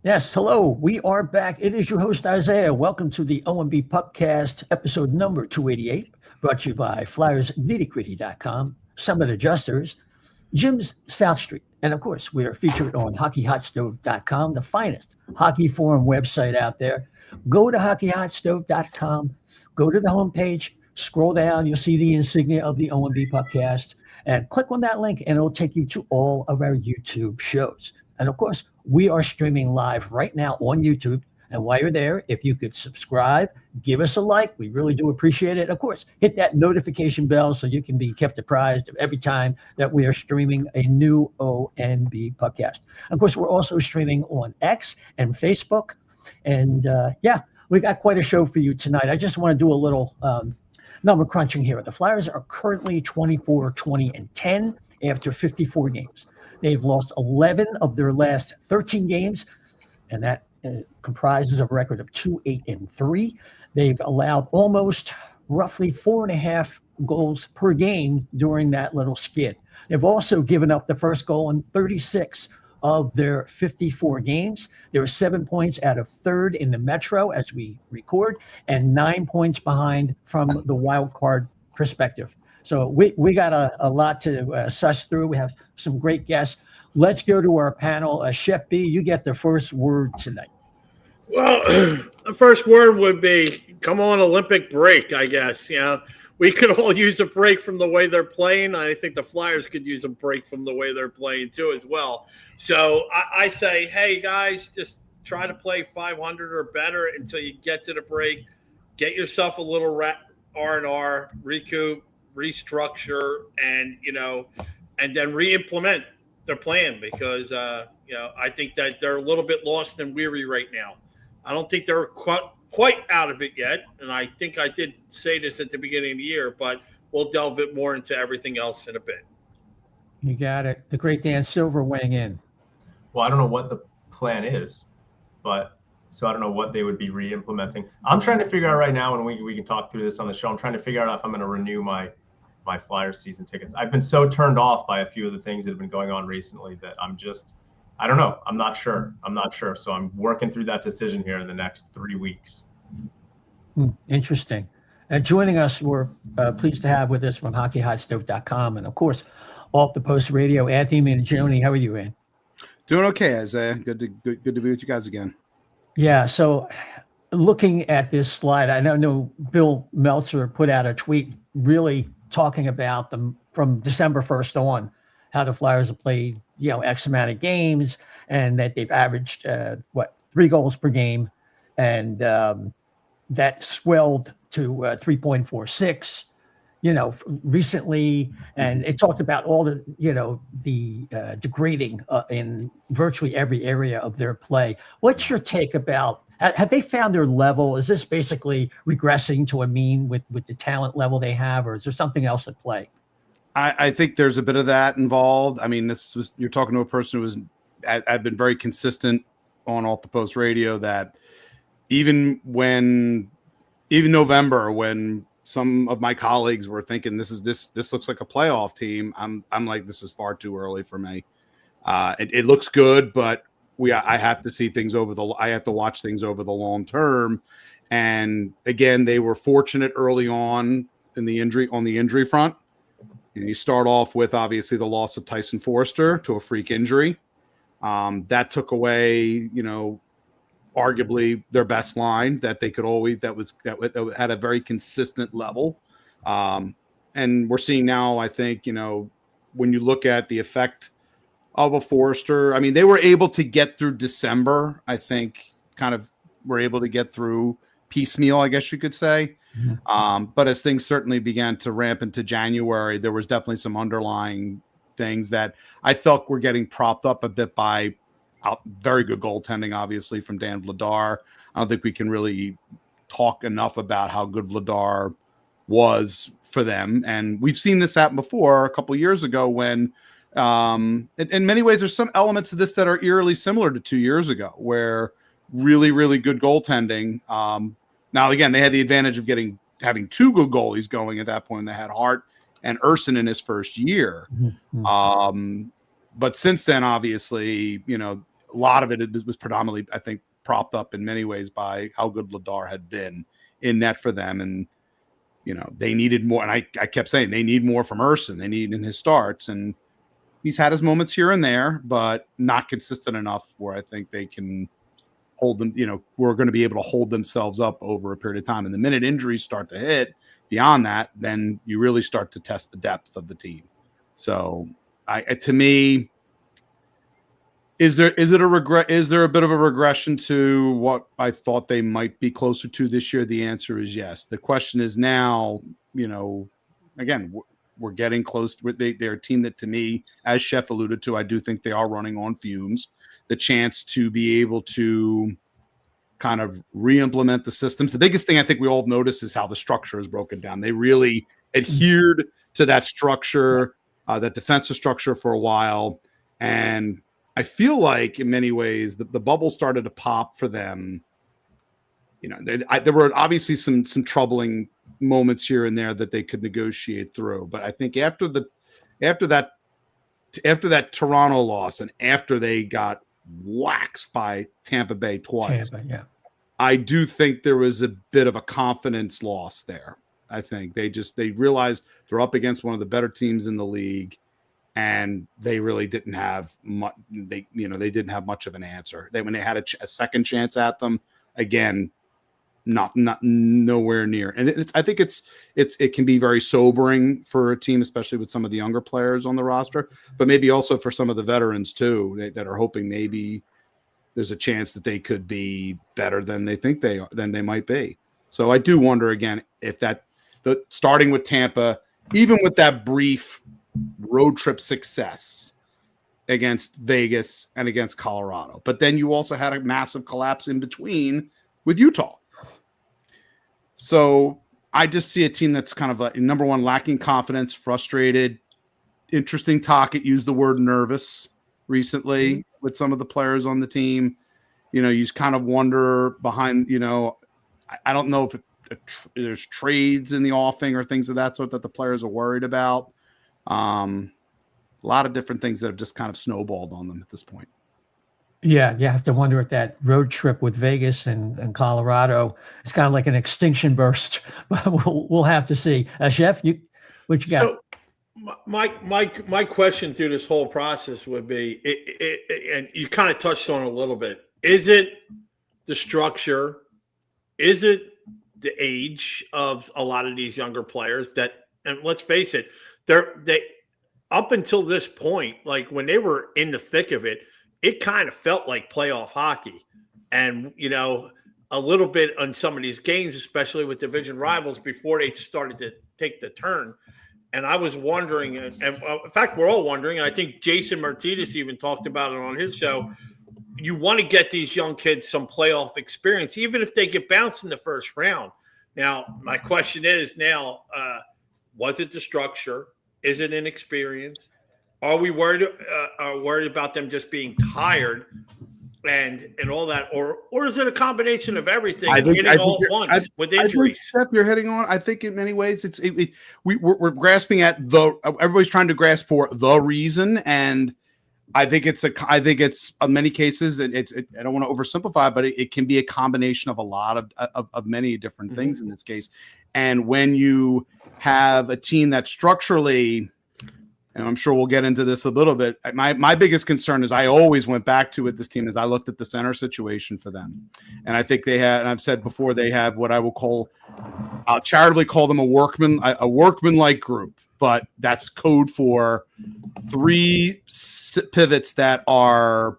Yes, hello. We are back. It is your host, Isaiah. Welcome to the O&B Puckcast, episode number 288, brought to you by FlyersNittyGritty.com, Summit Adjusters, Jim's South Street. And of course, we are featured on HockeyHotStove.com, the finest hockey forum website out there. Go to HockeyHotStove.com, go to the homepage, scroll down, you'll see the insignia of the O&B Puckcast, and click on that link, and it'll take you to all of our YouTube shows. And of course, we are streaming live right now on YouTube. And while you're there, if you could subscribe, give us a like, we really do appreciate it. Of course, hit that notification bell so you can be kept apprised of every time that we are streaming a new O&B podcast. Of course, we're also streaming on X and Facebook. And we got quite a show for you tonight. I just want to do a little number crunching here. The Flyers are currently 24-20-10 after 54 games. They've lost 11 of their last 13 games, and that comprises a record of 2-8-3. They've allowed almost roughly 4.5 goals per game during that little skid. They've also given up the first goal in 36 of their 54 games. They're 7 points out of third in the Metro as we record, and 9 points behind from the wild card perspective. So we got a lot to suss through. We have some great guests. Let's go to our panel. Chef B, you get the first word tonight. Well, the first word would be, come on, Olympic break, I guess. We could all use a break from the way they're playing. I think the Flyers could use a break from the way they're playing, too, as well. So I say, hey, guys, just try to play 500 or better until you get to the break. Get yourself a little R&R, recoup, restructure, and then re-implement their plan because I think that they're a little bit lost and weary right now. I don't think they're quite out of it yet, and I think I did say this at the beginning of the year, but we'll delve a bit more into everything else in a bit. You got it. The great Dan Silver weighing in. Well, I don't know what the plan is, so I don't know what they would be re-implementing. I'm trying to figure out right now, and we can talk through this on the show. I'm trying to figure out if I'm going to renew my Flyers season tickets. I've been so turned off by a few of the things that have been going on recently that I don't know. I'm not sure. So I'm working through that decision here in the next 3 weeks. Interesting. And joining us, we're pleased to have with us from HockeyHotStove.com and, of course, Off the Post Radio, Anthony Mingioni. How are you, Ann? Doing okay, Isaiah. Good to be with you guys again. Yeah, so looking at this slide, I know Bill Meltzer put out a tweet really talking about them from December 1st on, how the Flyers have played, X amount of games, and that they've averaged 3 goals per game, and that swelled to 3.46, recently, and it talked about all the, the degrading in virtually every area of their play. What's your take about? Have they found their level? Is this basically regressing to a mean with the talent level they have, or is there something else at play? I think there's a bit of that involved. I mean, you're talking to a person who I've been very consistent on Off the Post Radio that even November, when some of my colleagues were thinking this looks like a playoff team, I'm like, this is far too early for me. It looks good, but I have to see things I have to watch things over the long term. And again, they were fortunate early on on the injury front. And you start off with obviously the loss of Tyson Forster to a freak injury. That took away, arguably their best line that they could always that had a very consistent level. And we're seeing now, I think, when you look at the effect of a Forster, I mean, they were able to get through December, I think, kind of were able to get through piecemeal, I guess you could say. Mm-hmm. But as things certainly began to ramp into January, there was definitely some underlying things that I felt were getting propped up a bit by very good goaltending, obviously, from Dan Vladar. I don't think we can really talk enough about how good Vladar was for them. And we've seen this happen before a couple of years ago when in many ways, there's some elements of this that are eerily similar to 2 years ago, where really, really good goaltending. Now, again, they had the advantage of having 2 good goalies going at that point. They had Hart and Urson in his first year. Mm-hmm. But since then, obviously, a lot of it was predominantly, I think, propped up in many ways by how good Vladar had been in net for them. And, they needed more. And I kept saying they need more from Urson. They need in his starts. And he's had his moments here and there, but not consistent enough where I think they can hold them, we're going to be able to hold themselves up over a period of time. And the minute injuries start to hit beyond that, then you really start to test the depth of the team. So to me, is there a bit of a regression to what I thought they might be closer to this year? The answer is yes. The question is now, again, we're getting close. They're a team that, to me, as Chef alluded to, I do think they are running on fumes. The chance to be able to kind of re-implement the systems. The biggest thing I think we all notice is how the structure is broken down. They really adhered to that structure, that defensive structure for a while. And I feel like in many ways the bubble started to pop for them. There were obviously some troubling moments here and there that they could negotiate through. But I think after that Toronto loss and after they got waxed by Tampa Bay twice, I do think there was a bit of a confidence loss there. I think they realized they're up against one of the better teams in the league, and they really didn't have much. They didn't have much of an answer. When they had a second chance at them, again, not nowhere near. And I think it can be very sobering for a team, especially with some of the younger players on the roster, but maybe also for some of the veterans too, that are hoping maybe there's a chance that they could be better than they think than they might be. So I do wonder again if starting with Tampa, even with that brief road trip success against Vegas and against Colorado, but then you also had a massive collapse in between with Utah. So I just see a team that's kind of number one, lacking confidence, frustrated. Interesting Tocchet used the word nervous recently with some of the players on the team. You just kind of wonder behind, I don't know if there's trades in the offing or things of that sort that the players are worried about. A lot of different things that have just kind of snowballed on them at this point. Yeah, you have to wonder if that road trip with Vegas and Colorado is kind of like an extinction burst. We'll have to see. Chef, what you got? So my question through this whole process would be, and you kind of touched on it a little bit. Is it the structure? Is it the age of a lot of these younger players and let's face it, they up until this point, like when they were in the thick of it, it kind of felt like playoff hockey. And, a little bit on some of these games, especially with division rivals before they started to take the turn. And I was wondering, and in fact, we're all wondering, and I think Jason Martinez even talked about it on his show, you want to get these young kids some playoff experience, even if they get bounced in the first round. Now, my question is was it the structure? Is it inexperience? Are we worried about them just being tired and all that, or is it a combination of everything all at once with injuries? You're hitting on. I think in many ways we're grasping at everybody's trying to grasp for the reason, and I think it's in many cases, and I don't want to oversimplify, but it can be a combination of a lot of many different things in this case. And when you have a team that structurally, and I'm sure we'll get into this a little bit, my biggest concern is I always went back to with this team as I looked at the center situation for them. And I think they had, and I've said before, they have what I will call, I'll charitably call them a workman-like group, but that's code for three pivots that are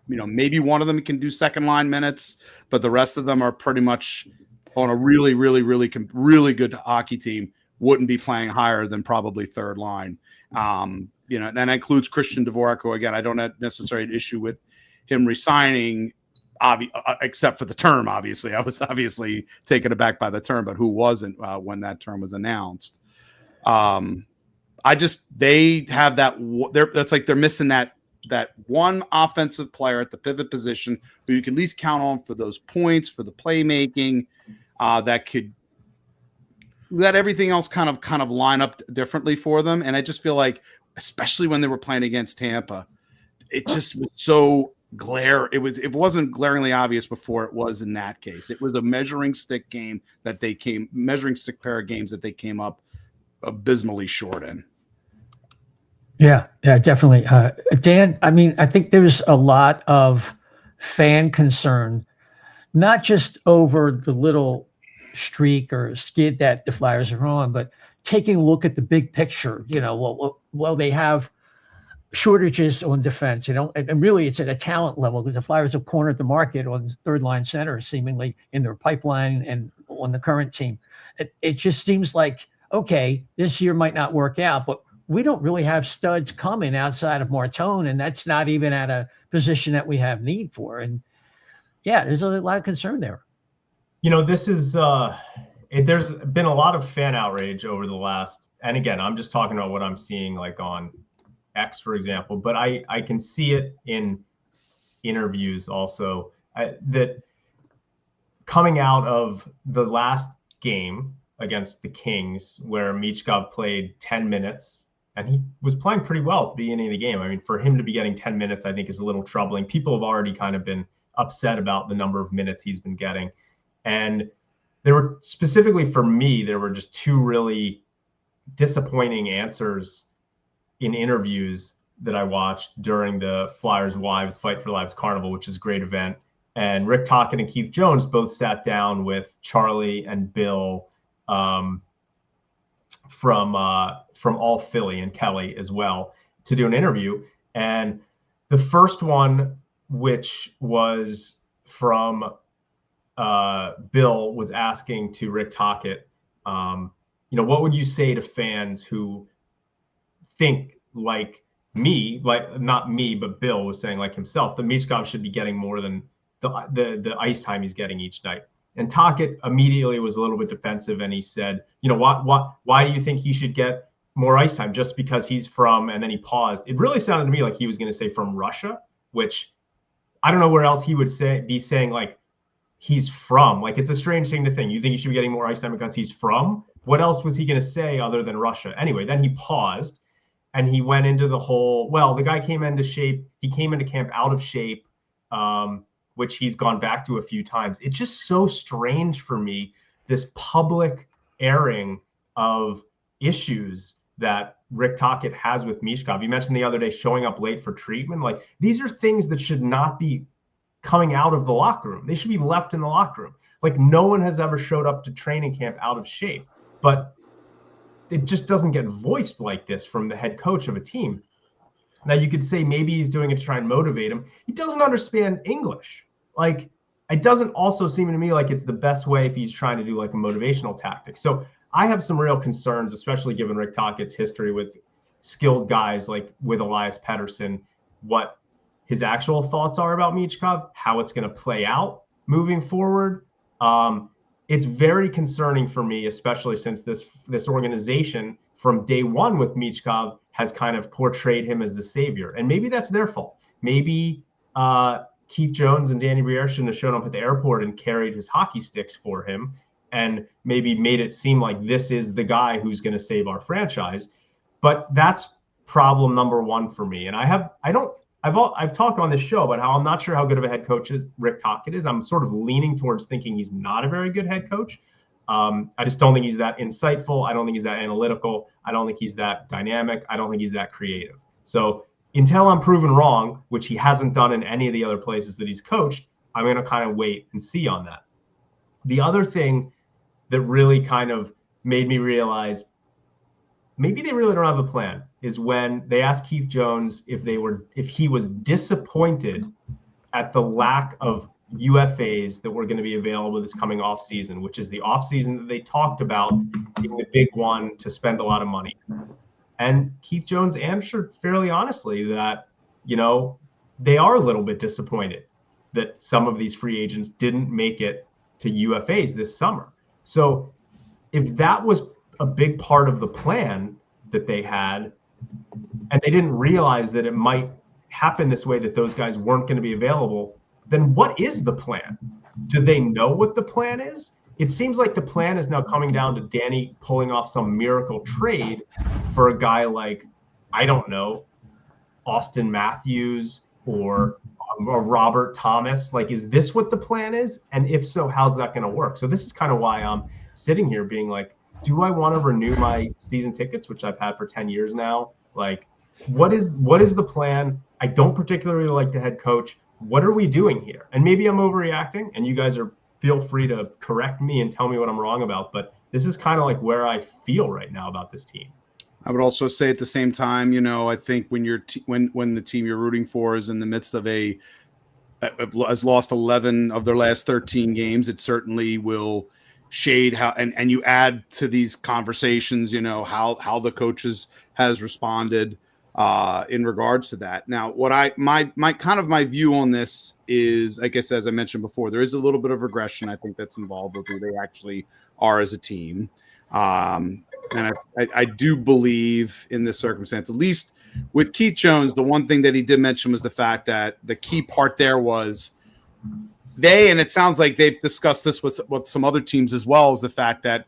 maybe one of them can do second line minutes, but the rest of them are pretty much on a really, really, really, really good hockey team wouldn't be playing higher than probably third line. And that includes Christian Dvorak, who, again, I don't have necessarily an issue with him resigning, except for the term, obviously. I was obviously taken aback by the term, but who wasn't when that term was announced? They have that's like they're missing that one offensive player at the pivot position who you can at least count on for those points, for the playmaking, that could let everything else kind of line up differently for them. And I just feel like, especially when they were playing against Tampa, it just was so it wasn't glaringly obvious before. It was in that case. It was a measuring stick pair of games that they came up abysmally short in. Yeah, definitely. Dan, I mean, I think there's a lot of fan concern, not just over the little streak or skid that the Flyers are on, but taking a look at the big picture. Well, they have shortages on defense, and really it's at a talent level because the Flyers have cornered the market on third line center, seemingly in their pipeline and on the current team. It just seems like, okay, this year might not work out, but we don't really have studs coming outside of Martone, and that's not even at a position that we have need for. And yeah, there's a lot of concern there. This is there's been a lot of fan outrage over the last, and again, I'm just talking about what I'm seeing like on X, for example, but I can see it in interviews also, that coming out of the last game against the Kings where Michkov played 10 minutes and he was playing pretty well at the beginning of the game. I mean, for him to be getting 10 minutes, I think is a little troubling. People have already kind of been upset about the number of minutes he's been getting. And there were, specifically for me, there were just two really disappointing answers in interviews that I watched during the Flyers Wives Fight for Lives Carnival, which is a great event. And Rick Tocchet and Keith Jones both sat down with Charlie and Bill from All Philly, and Kelly as well, to do an interview. And the first one, which was from Bill, was asking to Rick Tocchet, what would you say to fans who think like me, like not me, but Bill was saying like himself, that Michkov should be getting more than the ice time he's getting each night? And Tocchet immediately was a little bit defensive, and he said, why do you think he should get more ice time just because he's from, and then he paused. It really sounded to me like he was going to say from Russia, which I don't know where else he would be saying like he's from. Like, it's a strange thing to think. You think he should be getting more ice time because he's from? What else was he going to say other than Russia? Anyway, then he paused and he went into the whole, well, the guy came into shape. He came into camp out of shape, which he's gone back to a few times. It's just so strange for me, this public airing of issues that Rick Tocchet has with Michkov. You mentioned the other day showing up late for treatment. Like, these are things that should not be coming out of the locker room. They should be left in the locker room. Like, no one has ever showed up to training camp out of shape, but it just doesn't get voiced like this from the head coach of a team. Now, you could say maybe he's doing it to try and motivate him. He doesn't understand English. Like, it doesn't also seem to me like it's the best way if he's trying to do like a motivational tactic. So I have some real concerns, especially given Rick Tocchet's history with skilled guys like with Elias Pettersson, what his actual thoughts are about Michkov, how it's going to play out moving forward. It's very concerning for me, especially since this organization from day one with Michkov has kind of portrayed him as the savior. And maybe that's their fault. Maybe Keith Jones and Danny Briere shouldn't have shown up at the airport and carried his hockey sticks for him and maybe made it seem like this is the guy who's going to save our franchise. But that's problem number one for me. And I've talked on this show about how I'm not sure how good of a head coach Rick Tocchet is. I'm sort of leaning towards thinking he's not a very good head coach. I just don't think he's that insightful. I don't think he's that analytical. I don't think he's that dynamic. I don't think he's that creative. So until I'm proven wrong, which he hasn't done in any of the other places that he's coached, I'm going to kind of wait and see on that. The other thing that really kind of made me realize maybe they really don't have a plan is when they asked Keith Jones if he was disappointed at the lack of UFAs that were going to be available this coming off season, which is the off season that they talked about being the big one to spend a lot of money. And Keith Jones answered fairly honestly that, they are a little bit disappointed that some of these free agents didn't make it to UFAs this summer. So if that was a big part of the plan that they had, and they didn't realize that it might happen this way, that those guys weren't going to be available, then what is the plan? Do they know what the plan is? It seems like the plan is now coming down to Danny pulling off some miracle trade for a guy like, I don't know, Austin Matthews or Robert Thomas? Like, is this what the plan is? And if so, how's that going to work? So this is kind of why I'm sitting here being like, do I want to renew my season tickets, which I've had for 10 years now? Like, what is the plan? I don't particularly like the head coach. What are we doing here? And maybe I'm overreacting, and you guys feel free to correct me and tell me what I'm wrong about. But this is kind of like where I feel right now about this team. I would also say at the same time, I think when you're when the team you're rooting for is in the midst of has lost 11 of their last 13 games, it certainly will shade how and you add to these conversations, how the coaches has responded in regards to that. Now, what my view on this is, I guess, as I mentioned before, there is a little bit of regression, I think, that's involved with who they actually are as a team. And I do believe in this circumstance, at least with Keith Jones, the one thing that he did mention was the fact that the key part there was and it sounds like they've discussed this with some other teams as well, is the fact that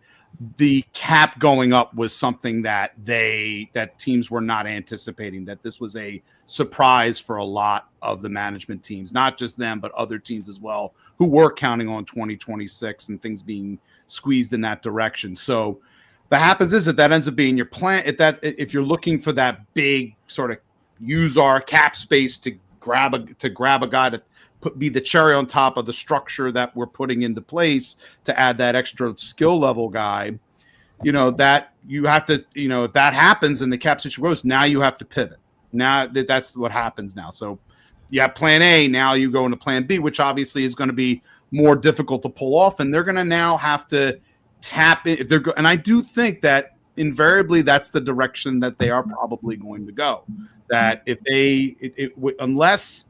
the cap going up was something that teams were not anticipating, that this was a surprise for a lot of the management teams, not just them, but other teams as well, who were counting on 2026 and things being squeezed in that direction. So what happens is that ends up being your plan. If you're looking for that big sort of use our cap space to grab a guy to be the cherry on top of the structure that we're putting into place to add that extra skill level guy, that you have to, if that happens and the cap situation grows, now you have to pivot. Now that's what happens now. So you have plan A, now you go into plan B, which obviously is going to be more difficult to pull off. And they're going to now have to tap in. And I do think that invariably that's the direction that they are probably going to go. That unless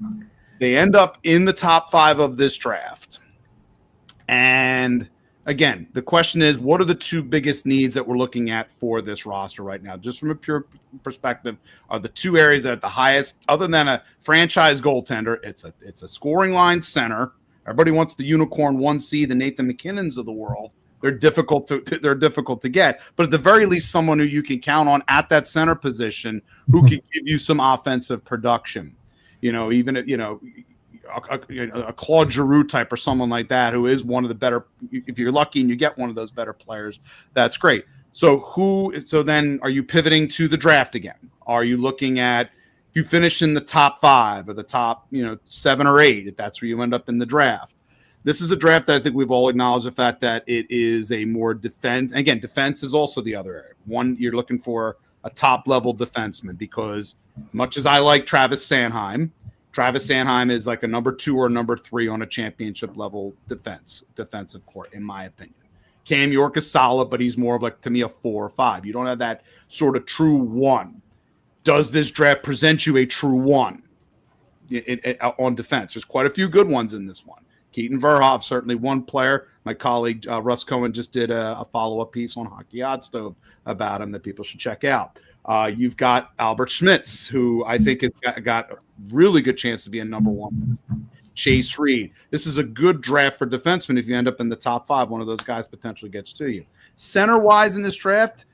they end up in the top 5 of this draft. And again, the question is, what are the 2 biggest needs that we're looking at for this roster right now? Just from a pure perspective, are the 2 areas that are at the highest, other than a franchise goaltender, it's a scoring line center. Everybody wants the unicorn 1C, the Nathan McKinnons of the world. They're difficult to get, but at the very least, someone who you can count on at that center position who can give you some offensive production. Even a Claude Giroux type or someone like that, who is one of the better. If you're lucky and you get one of those better players, that's great. So then are you pivoting to the draft again? Are you looking at, if you finish in the top 5 or the top 7 or 8, if that's where you end up in the draft? This is a draft that I think we've all acknowledged the fact that it is a more defense. Again, defense is also the other area. One, you're looking for a top-level defenseman, because much as I like Travis Sanheim is like a number 2 or number 3 on a championship-level defensive court, in my opinion. Cam York is solid, but he's more of like, to me, a 4 or 5. You don't have that sort of true 1. Does this draft present you a true 1 on defense? There's quite a few good ones in this one. Keaton Verhoff, certainly one player. My colleague Russ Cohen just did a follow-up piece on Hockey Odd Stove about him that people should check out. You've got Albert Schmitz, who I think has got a really good chance to be a number 1. Chase Reed. This is a good draft for defensemen. If you end up in the top 5, one of those guys potentially gets to you. Center-wise in this draft,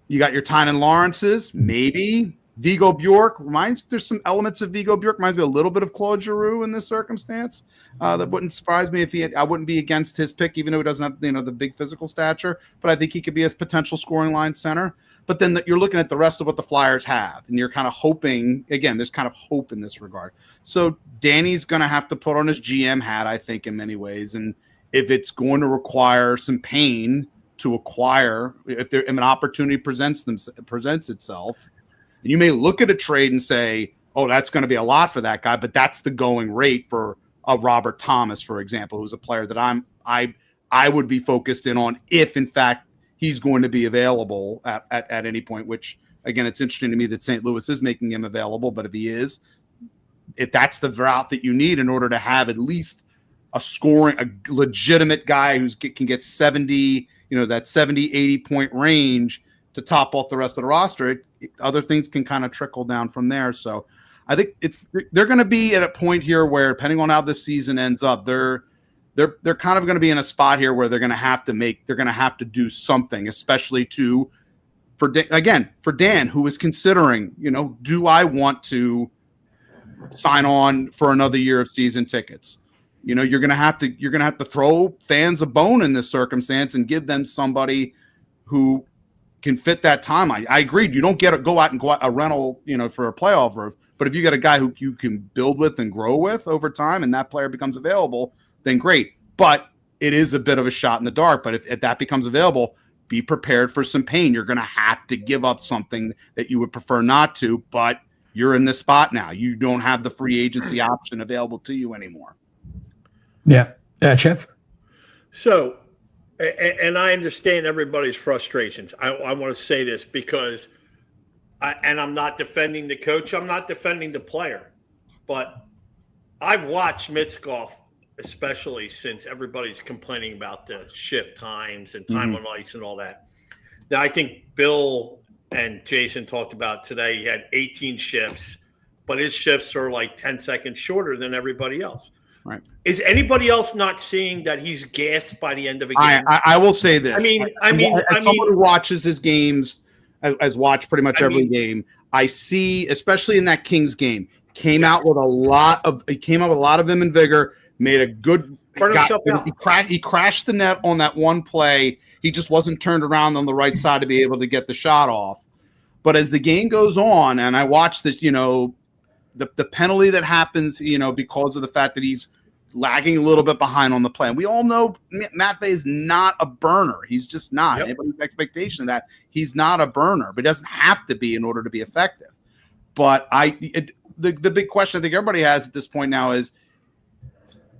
you got your Tynan Lawrences, maybe. Viggo Bjork there's some elements of Viggo Bjork. Reminds me a little bit of Claude Giroux in this circumstance. That wouldn't surprise me I wouldn't be against his pick, even though he doesn't have the big physical stature. But I think he could be a potential scoring line center. But then you're looking at the rest of what the Flyers have, and you're kind of hoping. Again, there's kind of hope in this regard. So Danny's going to have to put on his GM hat, I think, in many ways. And if it's going to require some pain to acquire, if an opportunity presents itself. And you may look at a trade and say, oh, that's going to be a lot for that guy, but that's the going rate for a Robert Thomas, for example, who's a player that I would be focused in on if, in fact, he's going to be available at any point, which, again, it's interesting to me that St. Louis is making him available, but if that's the route that you need in order to have at least a legitimate guy who can get 70, that 70, 80 point range to top off the rest of the roster, other things can kind of trickle down from there. So I think they're going to be at a point here where, depending on how this season ends up, they're kind of going to be in a spot here where they're going to have to do something, especially to for Dan, who is considering, do I want to sign on for another year of season tickets? You're gonna have to throw fans a bone in this circumstance and give them somebody who can fit that timeline. I agreed. You don't go out a rental, for a playoff roof. But if you got a guy who you can build with and grow with over time, and that player becomes available, then great. But it is a bit of a shot in the dark. But if that becomes available, be prepared for some pain. You're going to have to give up something that you would prefer not to, but you're in this spot now. You don't have the free agency option available to you anymore. Yeah. Chef? So, and I understand everybody's frustrations. I want to say this because I'm not defending the coach. I'm not defending the player. But I've watched Michkov, especially since everybody's complaining about the shift times and time on ice and all that. Now, I think Bill and Jason talked about today. He had 18 shifts, but his shifts are like 10 seconds shorter than everybody else. Right. Is anybody else not seeing that he's gassed by the end of a game? I will say this. As someone who watches his games, has watched pretty much every game, I see, especially in that Kings game, came out with a lot of vim and vigor, made a good he crashed the net on that one play. He just wasn't turned around on the right side to be able to get the shot off. But as the game goes on, and I watch this, the penalty that happens, because of the fact that he's lagging a little bit behind on the play. And we all know Matvei is not a burner. He's just not. Anybody's expectation of that, he's not a burner, but he doesn't have to be in order to be effective. But the big question I think everybody has at this point now is,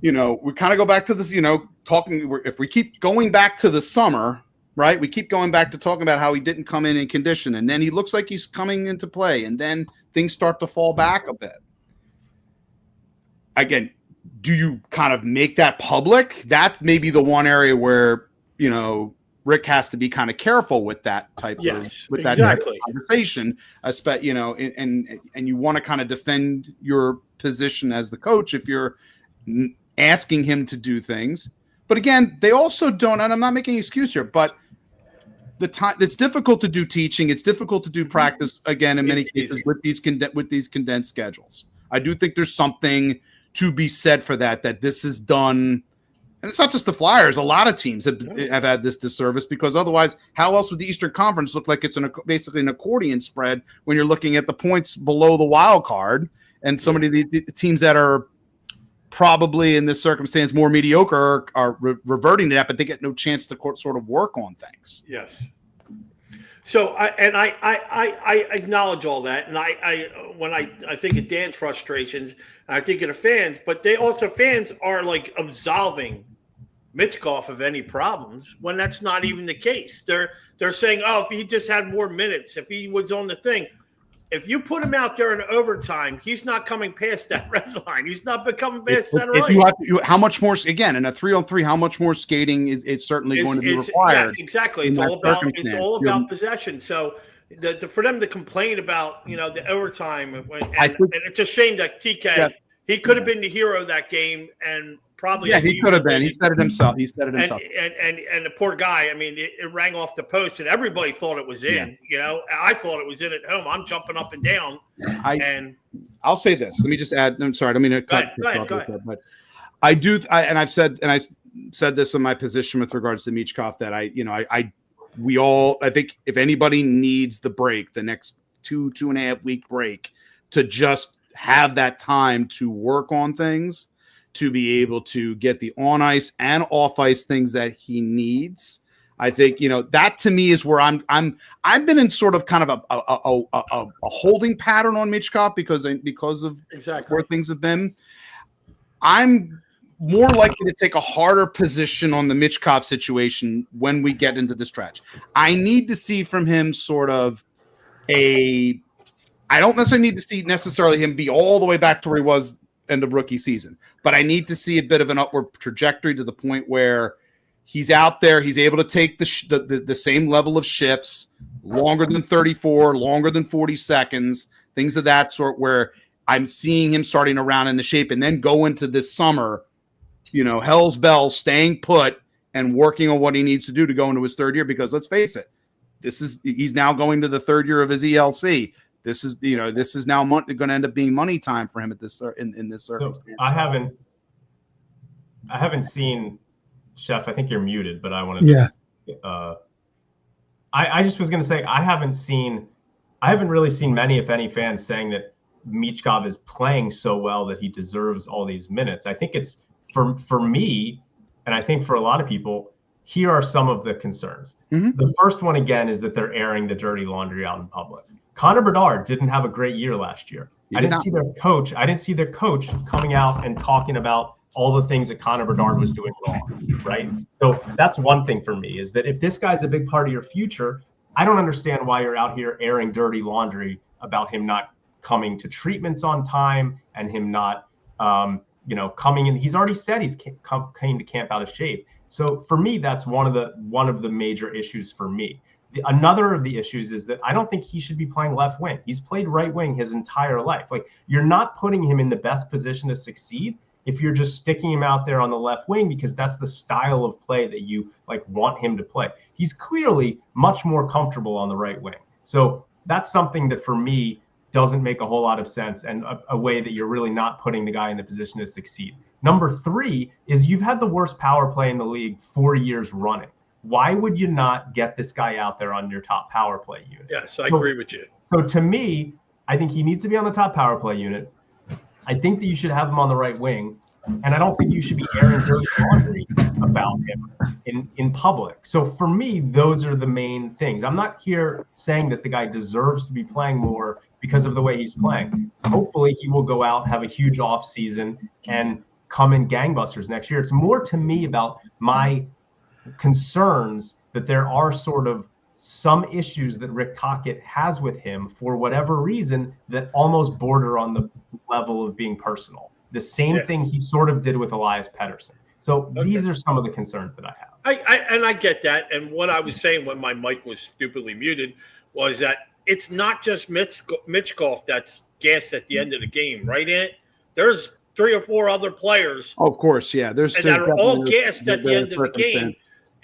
we kind of go back to this, talking, if we keep going back to the summer, right? We keep going back to talking about how he didn't come in condition, and then he looks like he's coming into play, and then things start to fall back a bit. Again, do you kind of make that public? That's maybe the one area where, Rick has to be kind of careful with that type of conversation, and you want to kind of defend your position as the coach if you're asking him to do things. But again, they also don't, and I'm not making an excuse here, but the time, it's difficult to do teaching. It's difficult to do practice, again, in many cases with these condensed schedules. I do think there's something to be said for that this is done. And it's not just the Flyers. A lot of teams have had this disservice, because otherwise, how else would the Eastern Conference look like it's basically an accordion spread when you're looking at the points below the wild card, and so many of the teams that are probably in this circumstance more mediocre are reverting to that, but they get no chance to sort of work on things. Yes. So I acknowledge all that, and I think of Dan's frustrations, I think of the fans, but fans are like absolving Michkov of any problems when that's not even the case. They're saying, oh, if he just had more minutes, if he was on the thing. If you put him out there in overtime, he's not coming past that red line. He's not becoming past center ice. How much more, again, in a 3-on-3, how much more skating is certainly going to be required? Yes, exactly. It's all about possession. So for them to complain about, the overtime, and it's a shame that TK, he could have been the hero of that game, and probably. Yeah, he could have been. He said it himself. And the poor guy, it rang off the post, and everybody thought it was in. I thought it was in at home. I'm jumping up and down. I'll say this. Let me just add. I'm sorry. I mean, go ahead. But I do, and I said this in my position with regards to Michkov, that I think if anybody needs the break, the next 2.5 week break, to just have that time to work on things, to be able to get the on ice and off ice things that he needs. I think, that to me is where I've been in sort of kind of a holding pattern on Michkov because of where things have been. I'm more likely to take a harder position on the Michkov situation when we get into the stretch. I need to see from him sort of I don't necessarily need to see him be all the way back to where he was end of rookie season, but I need to see a bit of an upward trajectory to the point where he's out there, he's able to take the same level of shifts, longer than 34, longer than 40 seconds, things of that sort, where I'm seeing him starting around in the shape, and then go into this summer, hell's bells, staying put and working on what he needs to do to go into his third year. Because let's face it, he's now going to the third year of his ELC. This is now going to end up being money time for him at this in this circumstance. So I haven't seen Chef. I think you're muted, but I wanted to. Yeah. I just was going to say I haven't really seen many, if any, fans saying that Michkov is playing so well that he deserves all these minutes. I think it's for me, and I think for a lot of people, here are some of the concerns. Mm-hmm. The first one, again, is that they're airing the dirty laundry out in public. Connor Bedard didn't have a great year last year. I didn't see their coach coming out and talking about all the things that Connor Bedard was doing wrong, right? So that's one thing for me, is that if this guy's a big part of your future, I don't understand why you're out here airing dirty laundry about him not coming to treatments on time and him not, coming in. He's already said he's came to camp out of shape. So for me, that's one of the major issues for me. Another of the issues is that I don't think he should be playing left wing. He's played right wing his entire life. Like, you're not putting him in the best position to succeed if you're just sticking him out there on the left wing, because that's the style of play that you want him to play. He's clearly much more comfortable on the right wing. So that's something that for me doesn't make a whole lot of sense, and a way that you're really not putting the guy in the position to succeed. Number 3 is you've had the worst power play in the league 4 years running. Why would you not get this guy out there on your top power play unit? Yes, I agree with you. So to me, I think he needs to be on the top power play unit. I think that you should have him on the right wing, and I don't think you should be airing dirty laundry about him in public. So for me, those are the main things. I'm not here saying that the guy deserves to be playing more because of the way he's playing. Hopefully he will go out, have a huge off season, and come in gangbusters next year. It's more to me about my concerns that there are sort of some issues that Rick Tocchet has with him for whatever reason that almost border on the level of being personal. The same thing he sort of did with Elias Pettersson. So these are some of the concerns that I have. I get that. And what I was saying when my mic was stupidly muted was that it's not just Michkov that's gassed at the end of the game, right, Ant? There's 3 or 4 other players. Oh, of course, yeah. There's that are all gassed at the end of the game.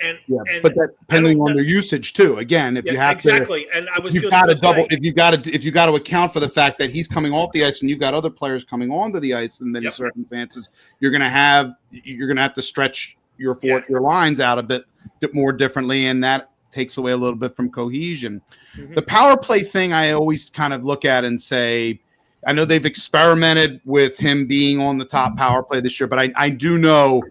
And but that depending on their usage too. Again, if you have exactly, and I was you've got to double if you got to account for the fact that he's coming off the ice and you've got other players coming onto the ice in many circumstances, you're gonna have to stretch your lines out a bit more differently, and that takes away a little bit from cohesion. Mm-hmm. The power play thing, I always kind of look at and say, I know they've experimented with him being on the top power play this year, but I do know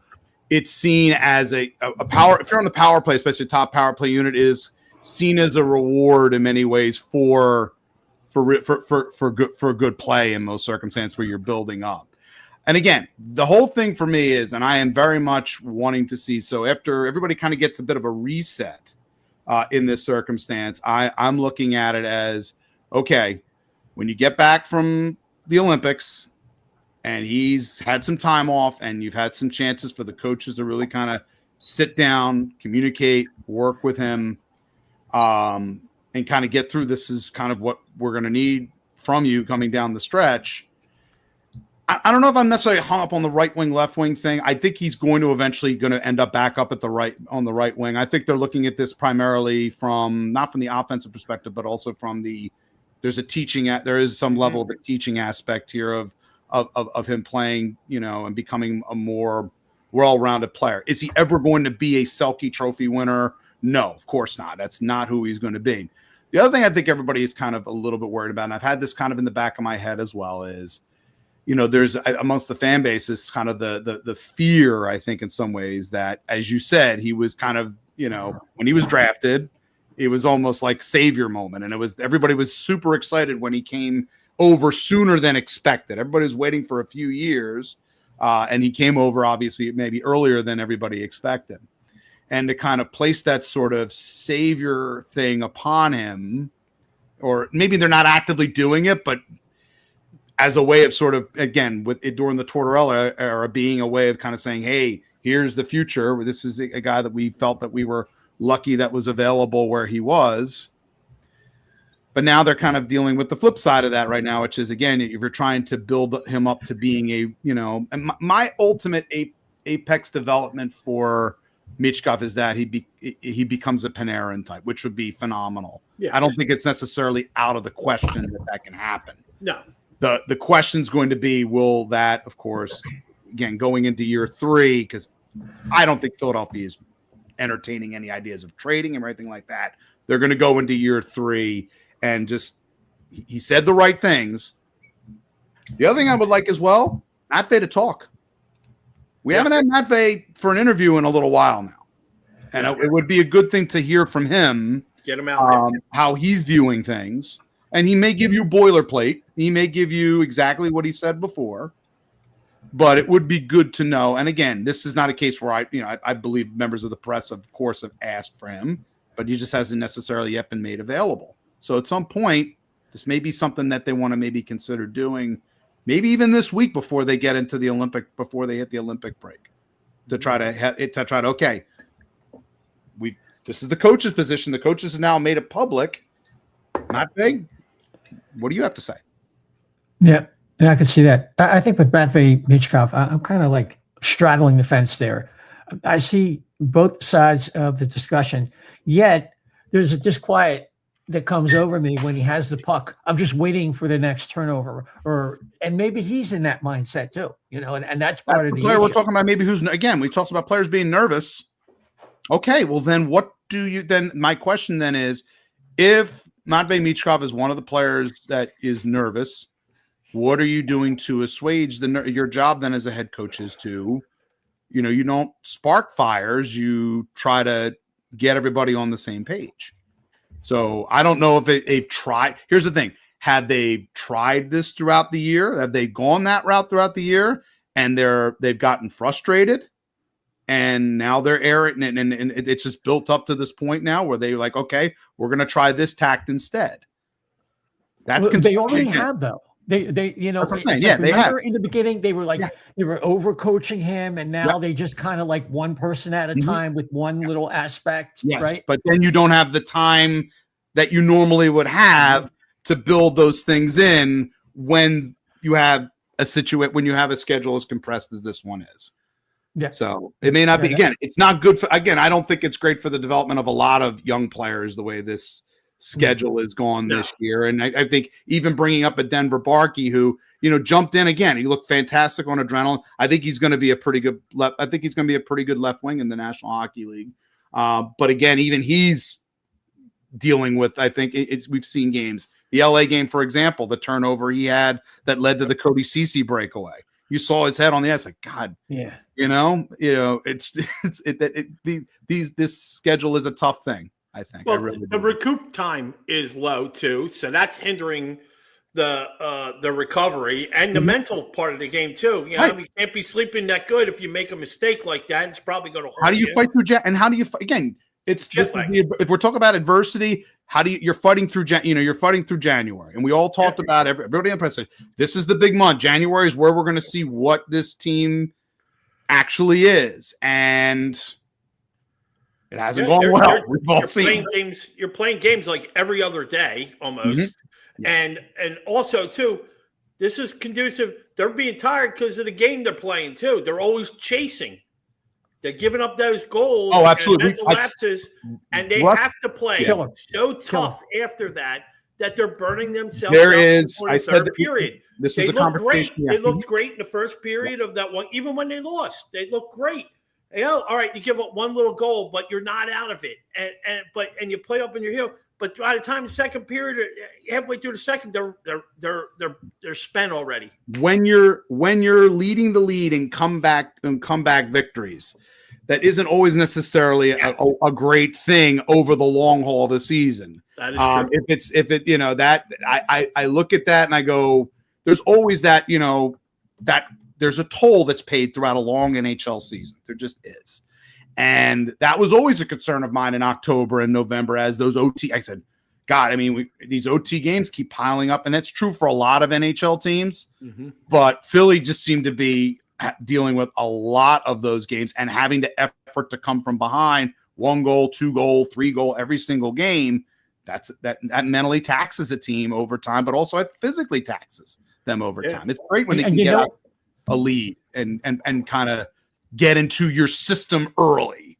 it's seen as a power. If you're on the power play, especially top power play unit, is seen as a reward in many ways for good play in most circumstances where you're building up. And again, the whole thing for me is, and I am very much wanting to see. So after everybody kind of gets a bit of a reset in this circumstance, I'm looking at it as, okay, when you get back from the Olympics and he's had some time off and you've had some chances for the coaches to really kind of sit down, communicate, work with him, and kind of get through, this is kind of what we're going to need from you coming down the stretch. I don't know if I'm necessarily hung up on the right wing, left wing thing. I think he's eventually going to end up back up on the right wing. I think they're looking at this primarily not from the offensive perspective, but also from there is some level of a teaching aspect here of him playing, and becoming a more well-rounded player. Is he ever going to be a Selke Trophy winner? No, of course not. That's not who he's going to be. The other thing I think everybody is kind of a little bit worried about, and I've had this kind of in the back of my head as well, is, there's amongst the fan base is kind of the fear, I think, in some ways that, as you said, he was kind of, when he was drafted, it was almost like savior moment. And everybody was super excited when he came over sooner than expected. Everybody was waiting for a few years, and he came over, obviously, maybe earlier than everybody expected. And to kind of place that sort of savior thing upon him, or maybe they're not actively doing it, but as a way of sort of, again, during the Tortorella era, being a way of kind of saying, hey, here's the future. This is a guy that we felt that we were lucky that was available where he was. But now they're kind of dealing with the flip side of that right now, which is, again, if you're trying to build him up to being and my ultimate apex development for Michkov is that he becomes a Panarin type, which would be phenomenal. Yes. I don't think it's necessarily out of the question that can happen. No. The question's going to be, will that, of course, again, going into year 3, because I don't think Philadelphia is entertaining any ideas of trading him or anything like that. They're going to go into year 3 and just, he said the right things. The other thing I would like as well, Matvei to talk. We haven't had Matvei for an interview in a little while now. And it would be a good thing to hear from him. Get him out there. How he's viewing things. And he may give you boilerplate. He may give you exactly what he said before. But it would be good to know. And again, this is not a case where I believe members of the press, of course, have asked for him, but he just hasn't necessarily yet been made available. So at some point, this may be something that they want to maybe consider doing, maybe even this week before they get into the Olympic, before they hit the Olympic break, to try to okay, this is the coach's position. The coaches has now made it public. Matvei, what do you have to say? Yeah, I can see that. I think with Matvei Michkov, I'm kind of like straddling the fence there. I see both sides of the discussion, yet there's a disquiet that comes over me when he has the puck. I'm just waiting for the next turnover, and maybe he's in that mindset too, and that's part of the player issue. we're talking about. Maybe we talked about players being nervous. Okay, well then what do you then? My question then is, if Matvei Michkov is one of the players that is nervous, what are you doing to assuage your job then as a head coach is to, you don't spark fires, you try to get everybody on the same page. So I don't know if they've tried. Here's the thing. Have they tried this throughout the year? Have they gone that route throughout the year and they've gotten frustrated and now they're airing and it's just built up to this point now where they're like, okay, we're going to try this tact instead. That's they already have though. They they have. In the beginning, they were they were overcoaching him, and now they just kind of like one person at a time with one little aspect. Yes, right? But then you don't have the time that you normally would have to build those things in when you have a schedule as compressed as this one is. Yeah. So it may not be. Again, it's not good for. Again, I don't think it's great for the development of a lot of young players the way this schedule is gone this year. And I think even bringing up a Denver Barkey who, jumped in again, he looked fantastic on adrenaline. I think he's going to be a pretty good left wing in the National Hockey League. But again, even he's dealing with, I think we've seen games, the LA game, for example, the turnover he had that led to the Cody Ceci breakaway. You saw his head on the ice, like, God, this schedule is a tough thing. I think. Well, the recoup time is low too, so that's hindering the recovery and the mental part of the game too. You can't be sleeping that good if you make a mistake like that. It's probably going to hurt. How do you fight through? And how do you again? If we're talking about adversity, you're fighting through? You're fighting through January, and we all talked about everybody on press. This is the big month. January is where we're going to see what this team actually is, and it hasn't gone well. We've all seen you're playing games like every other day almost. And also too, this is conducive. They're being tired because of the game they're playing too. They're always chasing. They're giving up those goals. Oh, absolutely. And mental lapses, and they have to play so tough after that they're burning themselves. I said the period. This was a conversation. They looked great in the first period of that one. Even when they lost, they looked great. All right, you give up one little goal, but you're not out of it, and you play up in your heel. But by the time the second period, halfway through the second, they're spent already. When you're leading the lead and comeback victories, that isn't always necessarily a great thing over the long haul of the season. That is true. I look at that and I go, there's always that that. There's a toll that's paid throughout a long NHL season. There just is. And that was always a concern of mine in October and November as those OT. I said, God, I mean, these OT games keep piling up. And that's true for a lot of NHL teams. Mm-hmm. But Philly just seemed to be dealing with a lot of those games and having to effort to come from behind 1 goal, 2 goal, 3 goal every single game. That mentally taxes a team over time, but also it physically taxes them over time. It's great when they can get out a lead and kind of get into your system early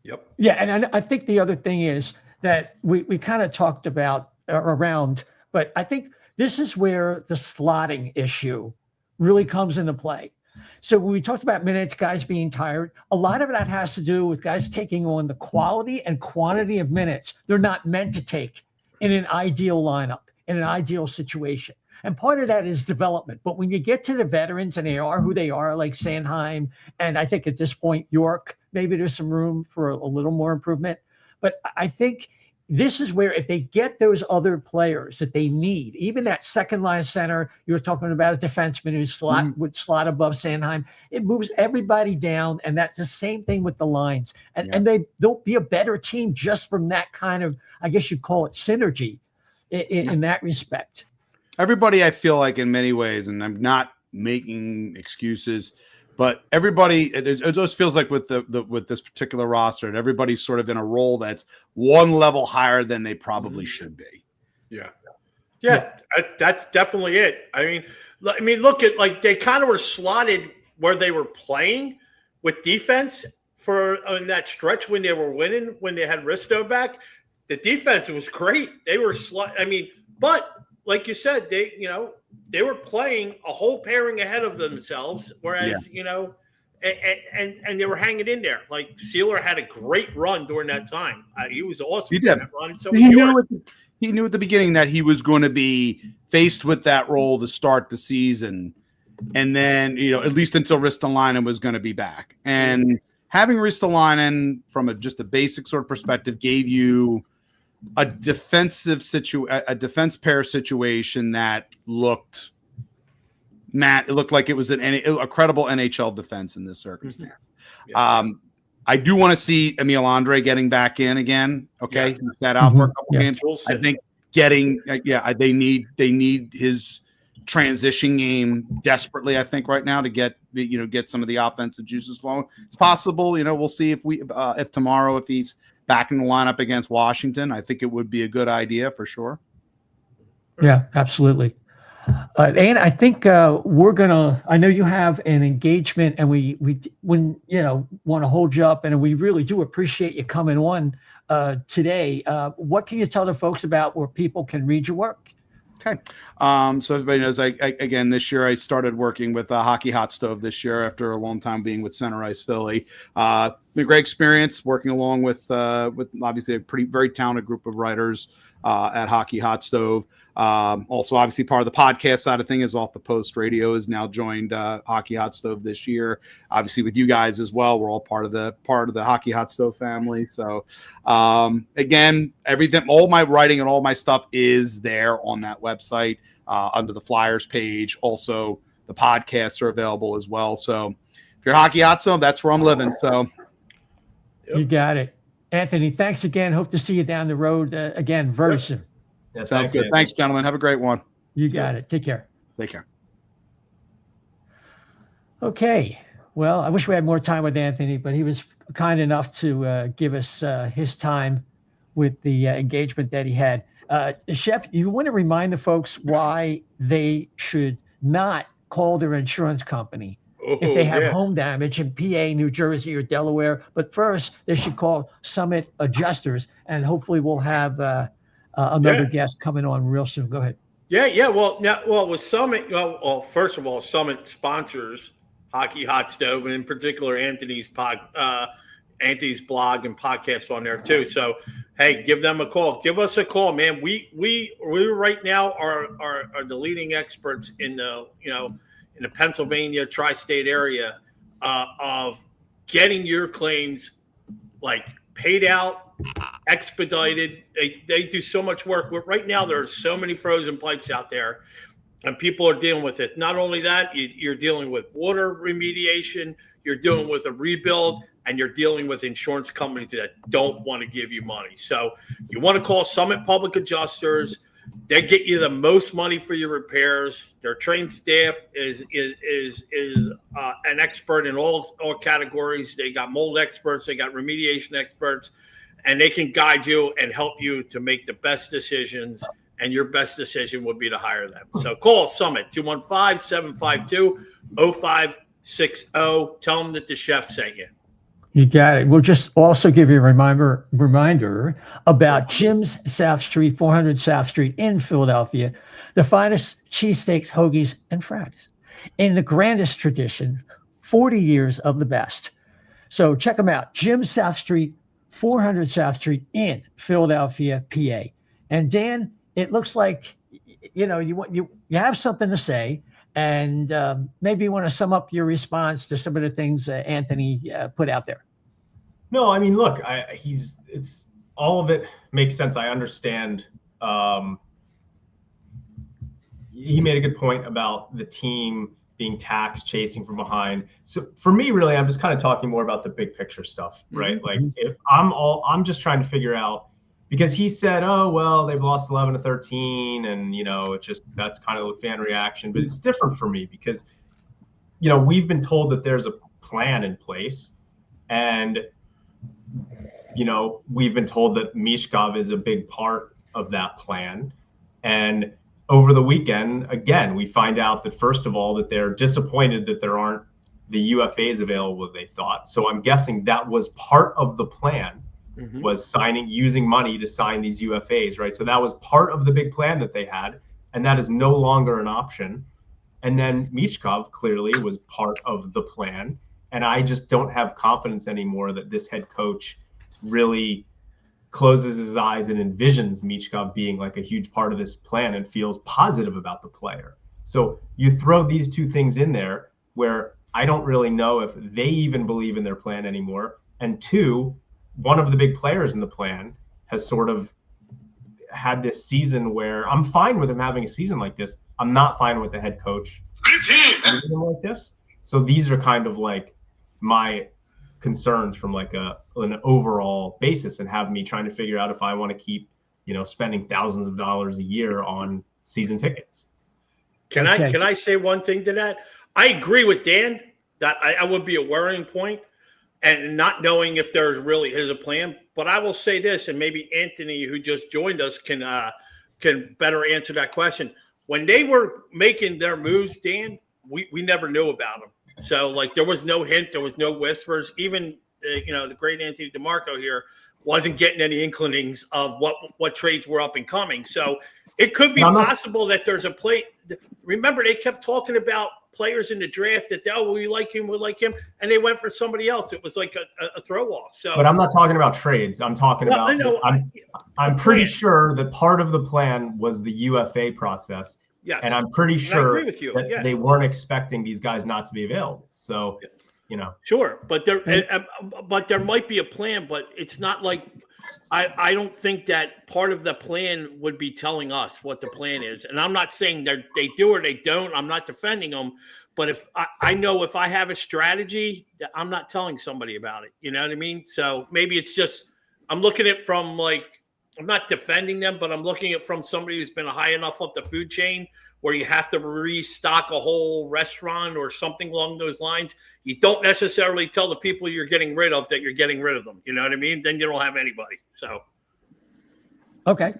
Yep. Yeah, and I think the other thing is that we kind of talked about around, but I think this is where the slotting issue really comes into play. So when we talked about minutes, guys being tired, a lot of that has to do with guys taking on the quality and quantity of minutes they're not meant to take in an ideal lineup, in an ideal situation. And part of that is development. But when you get to the veterans and they are who they are, like Sanheim, and I think at this point, York, maybe there's some room for a little more improvement. But I think this is where if they get those other players that they need, even that second line center, you were talking about a defenseman who would slot above Sanheim, it moves everybody down. And that's the same thing with the lines. And they'll be a better team just from that kind of, I guess you'd call it synergy in that respect. Everybody, I feel like in many ways, and I'm not making excuses, but everybody, it just feels like with this particular roster, and everybody's sort of in a role that's one level higher than they probably should be. Yeah, that's definitely it. I mean, look at, like, they kind of were slotted where they were playing with defense for in that stretch when they were winning, when they had Risto back. The defense was great. They were but like you said, they were playing a whole pairing ahead of themselves, whereas, and they were hanging in there. Like, Sealer had a great run during that time. He was awesome. He did. That run. So he knew at the beginning that he was going to be faced with that role to start the season. And then, at least until Ristolainen was going to be back. And having Ristolainen from just a basic sort of perspective gave you a defense pair situation that looked like it was a credible NHL defense in this circumstance. I do want to see Emil Andre getting back in again. Okay, he's sat out for a couple games. I think they need his transition game desperately. I think right now to get some of the offensive juices flowing. It's possible. We'll see if tomorrow, if he's back in the lineup against Washington, I think it would be a good idea for sure. Yeah, absolutely. And I think I know you have an engagement, and we want to hold you up, and we really do appreciate you coming on today. What can you tell the folks about where people can read your work? Okay. So everybody knows, again, this year I started working with Hockey Hot Stove this year after a long time being with Center Ice Philly. Been a great experience working along with obviously a very talented group of writers at Hockey Hot Stove. Also, obviously, part of the podcast side of thing is Off the Post Radio has now joined Hockey Hot Stove this year. Obviously, with you guys as well, we're all part of the Hockey Hot Stove family. So, again, everything, all my writing and all my stuff is there on that website under the Flyers page. Also, the podcasts are available as well. So, if you're Hockey Hot Stove, that's where I'm living. So, you got it, Anthony. Thanks again. Hope to see you down the road again very soon. Yeah, sounds good. Thanks, gentlemen. Have a great one. You got it. Take care. Take care. Okay. Well, I wish we had more time with Anthony, but he was kind enough to give us his time with the engagement that he had. Chef, you want to remind the folks why they should not call their insurance company if they have home damage in PA, New Jersey, or Delaware. But first, they should call Summit Adjusters, and hopefully we'll have another guest coming on real soon. Go ahead. Yeah. Well, with Summit, first of all, Summit sponsors Hockey Hot Stove, and in particular Anthony's blog and podcast on there too. So, hey, give them a call. Give us a call, man. We right now are the leading experts in the Pennsylvania tri-state area of getting your claims like paid out, expedited. They do so much work. Right now, there are so many frozen pipes out there, and people are dealing with it. Not only that, you're dealing with water remediation, you're dealing with a rebuild, and you're dealing with insurance companies that don't want to give you money. So you want to call Summit Public Adjusters. They get you the most money for your repairs. Their trained staff is an expert in all categories. They got mold experts, they got remediation experts, and they can guide you and help you to make the best decisions. And your best decision would be to hire them. So call Summit 215-752-0560. Tell them that the chef sent you. You got it. We'll just also give you a reminder about Jim's South Street, 400 South Street in Philadelphia, the finest cheesesteaks, hoagies, and fries. In the grandest tradition, 40 years of the best. So check them out. Jim's South Street, 400 South Street in Philadelphia, PA. And Dan, it looks like you have something to say, and maybe you want to sum up your response to some of the things Anthony put out there. No, I mean, look, it's all of it makes sense. I understand. He made a good point about the team being taxed, chasing from behind. So for me, really, I'm just kind of talking more about the big picture stuff, right? Mm-hmm. Like if I'm just trying to figure out, because he said, oh, well, they've lost 11-13 and, that's kind of the fan reaction, but it's different for me because, we've been told that there's a plan in place and, we've been told that Michkov is a big part of that plan. And over the weekend, again, we find out that, first of all, that they're disappointed that there aren't the UFAs available they thought. So I'm guessing that was part of the plan, was using money to sign these UFAs, right? So that was part of the big plan that they had, and that is no longer an option. And then Michkov clearly was part of the plan. And I just don't have confidence anymore that this head coach really closes his eyes and envisions Michkov being like a huge part of this plan and feels positive about the player. So you throw these two things in there where I don't really know if they even believe in their plan anymore. And two, one of the big players in the plan has sort of had this season where I'm fine with him having a season like this. I'm not fine with the head coach like this. So these are kind of like my concerns from like an overall basis, and have me trying to figure out if I want to keep, spending thousands of dollars a year on season tickets. Can I say one thing to that? I agree with Dan that I would be a worrying point, and not knowing if there really is a plan. But I will say this, and maybe Anthony, who just joined us, can better answer that question. When they were making their moves, Dan, we never knew about them. So, like, there was no hint, there was no whispers. Even, the great Anthony DiMarco here wasn't getting any inclinings of what trades were up and coming. So it could be possible that there's a play. Remember, they kept talking about players in the draft that, we like him, and they went for somebody else. It was like a throw off. So, but I'm not talking about trades. I'm talking about. I'm pretty sure that part of the plan was the UFA process. Yes. And I'm pretty sure that they weren't expecting these guys not to be available. So, Sure, but there might be a plan, but it's not like I don't think that part of the plan would be telling us what the plan is. And I'm not saying they do or they don't. I'm not defending them. But if I know if I have a strategy, I'm not telling somebody about it. You know what I mean? So maybe it's just I'm looking at it from like, I'm not defending them, but I'm looking at it from somebody who's been high enough up the food chain where you have to restock a whole restaurant or something along those lines. You don't necessarily tell the people you're getting rid of that you're getting rid of them. You know what I mean? Then you don't have anybody. So. Okay.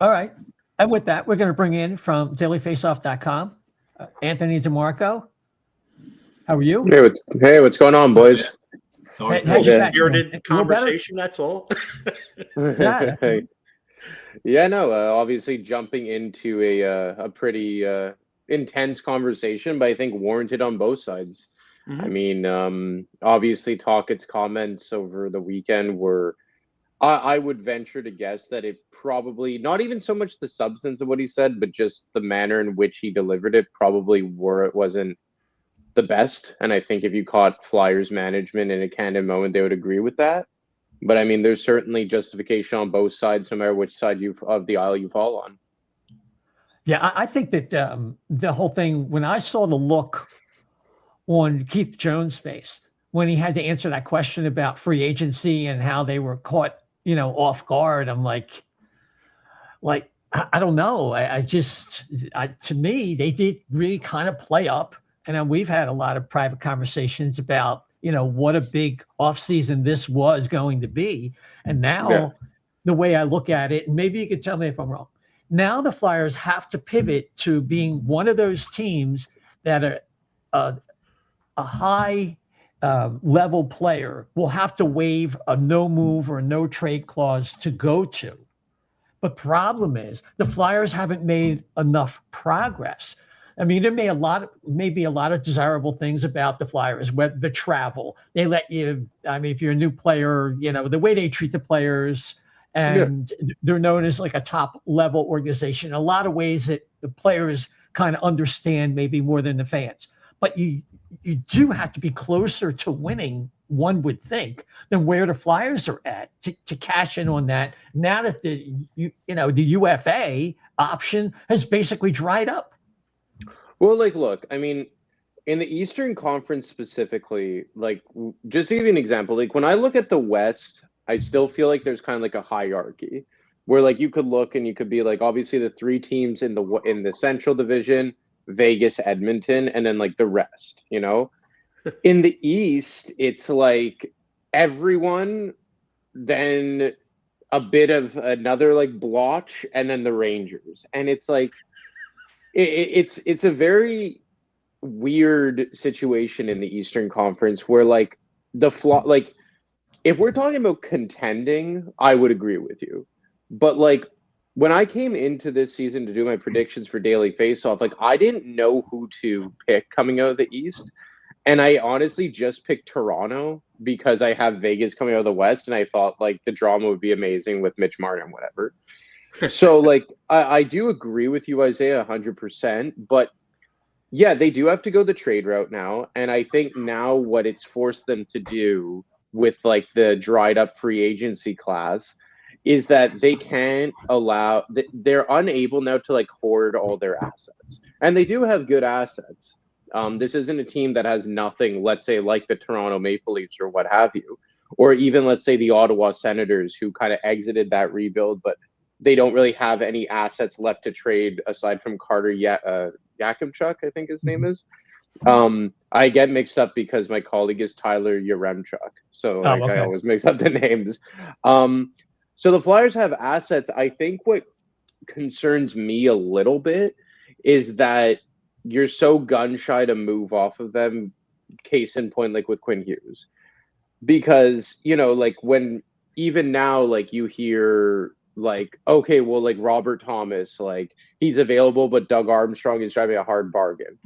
All right. And with that, we're going to bring in from dailyfaceoff.com, Anthony DiMarco. How are you? Hey, what's going on, boys? Spirited conversation, that's all. Obviously jumping into a pretty intense conversation, but I think warranted on both sides. Mm-hmm. I mean, obviously Tochet's comments over the weekend were, I would venture to guess that it probably, not even so much the substance of what he said, but just the manner in which he delivered it probably wasn't the best. And I think if you caught Flyers management in a candid moment, they would agree with that. But I mean, there's certainly justification on both sides, no matter which side of the aisle you fall on. Yeah, I think that the whole thing, when I saw the look on Keith Jones' face, when he had to answer that question about free agency and how they were caught, off guard, I'm like, I don't know. To me, they did really kind of play up. And we've had a lot of private conversations about, what a big offseason this was going to be. And now the way I look at it, and maybe you could tell me if I'm wrong, now the Flyers have to pivot to being one of those teams that are a high level player will have to waive a no move or no trade clause to go to. But problem is the Flyers haven't made enough progress. I mean, there may be a lot of desirable things about the Flyers, the travel. They let you, I mean, if you're a new player, the way they treat the players, and they're known as like a top level organization. A lot of ways that the players kind of understand maybe more than the fans. But you do have to be closer to winning, one would think, than where the Flyers are at to cash in on that. Now that the UFA option has basically dried up. Well, look, I mean, in the Eastern Conference specifically, just to give you an example, when I look at the West, I still feel like there's kind of like a hierarchy where you could look and you could be obviously the three teams in the Central Division, Vegas, Edmonton, and then the rest, In the East, it's everyone, then a bit of another blotch, and then the Rangers. And it's it's a very weird situation in the Eastern Conference where if we're talking about contending, I would agree with you. But when I came into this season to do my predictions for Daily Faceoff, I didn't know who to pick coming out of the East. And I honestly just picked Toronto because I have Vegas coming out of the West, and I thought the drama would be amazing with Mitch Marner and whatever. So I do agree with you, Isaiah, 100%. But yeah, they do have to go the trade route now. And I think now what it's forced them to do with the dried up free agency class is that they can't they're unable now to hoard all their assets. And they do have good assets. This isn't a team that has nothing, let's say the Toronto Maple Leafs or what have you, or even let's say the Ottawa Senators, who kind of exited that rebuild, but they don't really have any assets left to trade aside from Carter Yakimchuk, I think his name is. I get mixed up because my colleague is Tyler Yaremchuk, so I always mix up the names. So the Flyers have assets. I think what concerns me a little bit is that you're so gun shy to move off of them. Case in point, with Quinn Hughes, because when even now you hear okay, well Robert Thomas, he's available, but Doug Armstrong is driving a hard bargain.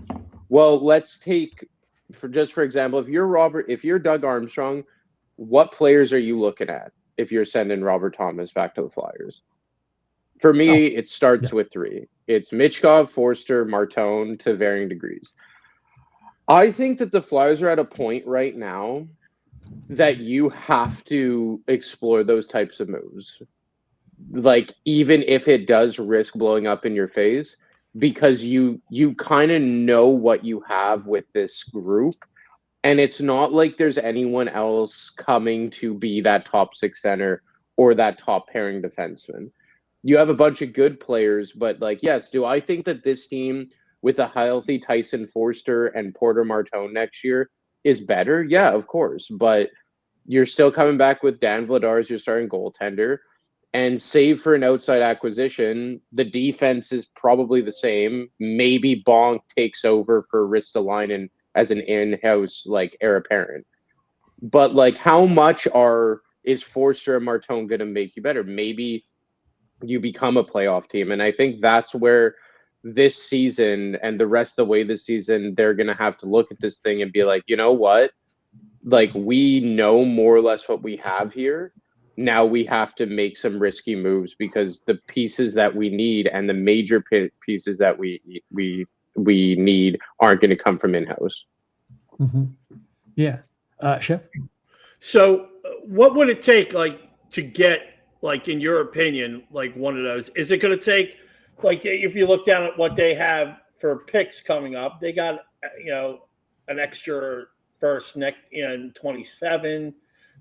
Well, let's take for example, if you're Doug Armstrong, what players are you looking at if you're sending Robert Thomas back to the Flyers? For me, it starts with three. It's Michkov, Forster, Martone to varying degrees. I think that the Flyers are at a point right now that you have to explore those types of moves. Even if it does risk blowing up in your face, because you kind of know what you have with this group, and it's not like there's anyone else coming to be that top six center or that top pairing defenseman. You have a bunch of good players, but yes, do I think that this team with a healthy Tyson Forster and Porter Martone next year is better? Yeah, of course, but you're still coming back with Dan Vladar as your starting goaltender. And save for an outside acquisition, the defense is probably the same. Maybe Bonk takes over for Ristolainen as an in-house heir apparent. But how much is Forster and Martone going to make you better? Maybe you become a playoff team, and I think that's where this season and the rest of the way this season they're going to have to look at this thing and be you know what, we know more or less what we have here. Now we have to make some risky moves because the pieces that we need and the major pieces that we need aren't going to come from in-house. Mm-hmm. Yeah. Chef? So what would it take to get in your opinion, one of those? Is it going to take if you look down at what they have for picks coming up, they got an extra first in 27.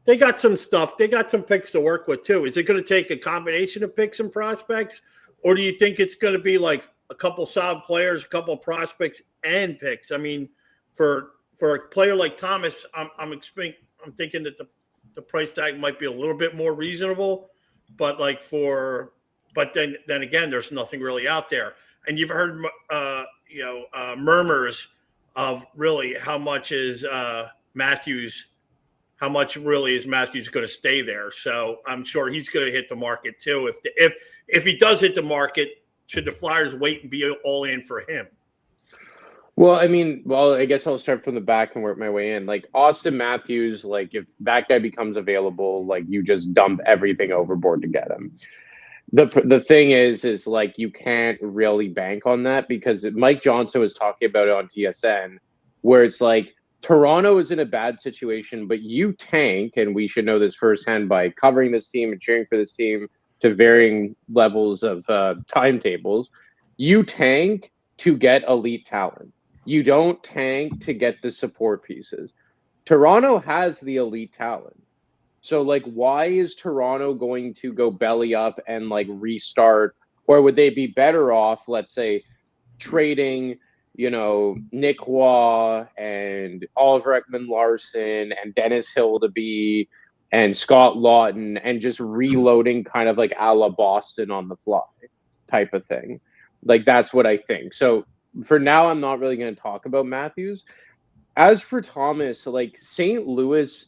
They got some stuff. They got some picks to work with, too. Is it going to take a combination of picks and prospects? Or do you think it's going to be a couple solid players, a couple of prospects, and picks? I mean, for a player like Thomas, I'm thinking that the price tag might be a little bit more reasonable. But then again, there's nothing really out there. And you've heard, murmurs of really how much is Matthews, how much really is Matthews going to stay there? So I'm sure he's going to hit the market too. If he does hit the market, should the Flyers wait and be all in for him? Well, I guess I'll start from the back and work my way in. Like Austin Matthews, like if that guy becomes available, like you just dump everything overboard to get him. The thing is like you can't really bank on that because Mike Johnson was talking about it on TSN, where it's like Toronto is in a bad situation, but you tank, and we should know this firsthand by covering this team and cheering for this team to varying levels of timetables. You tank to get elite talent. You don't tank to get the support pieces. Toronto has the elite talent. So, like, why is Toronto going to go belly up and, like, restart? Or would they be better off, let's say, trading, Nick Waugh and Oliver Ekman-Larsson and Dennis Hildeby and Scott Lawton and just reloading kind of like a la Boston on the fly type of thing? Like, that's what I think. So, for now, I'm not really going to talk about Matthews. As for Thomas, like St. Louis,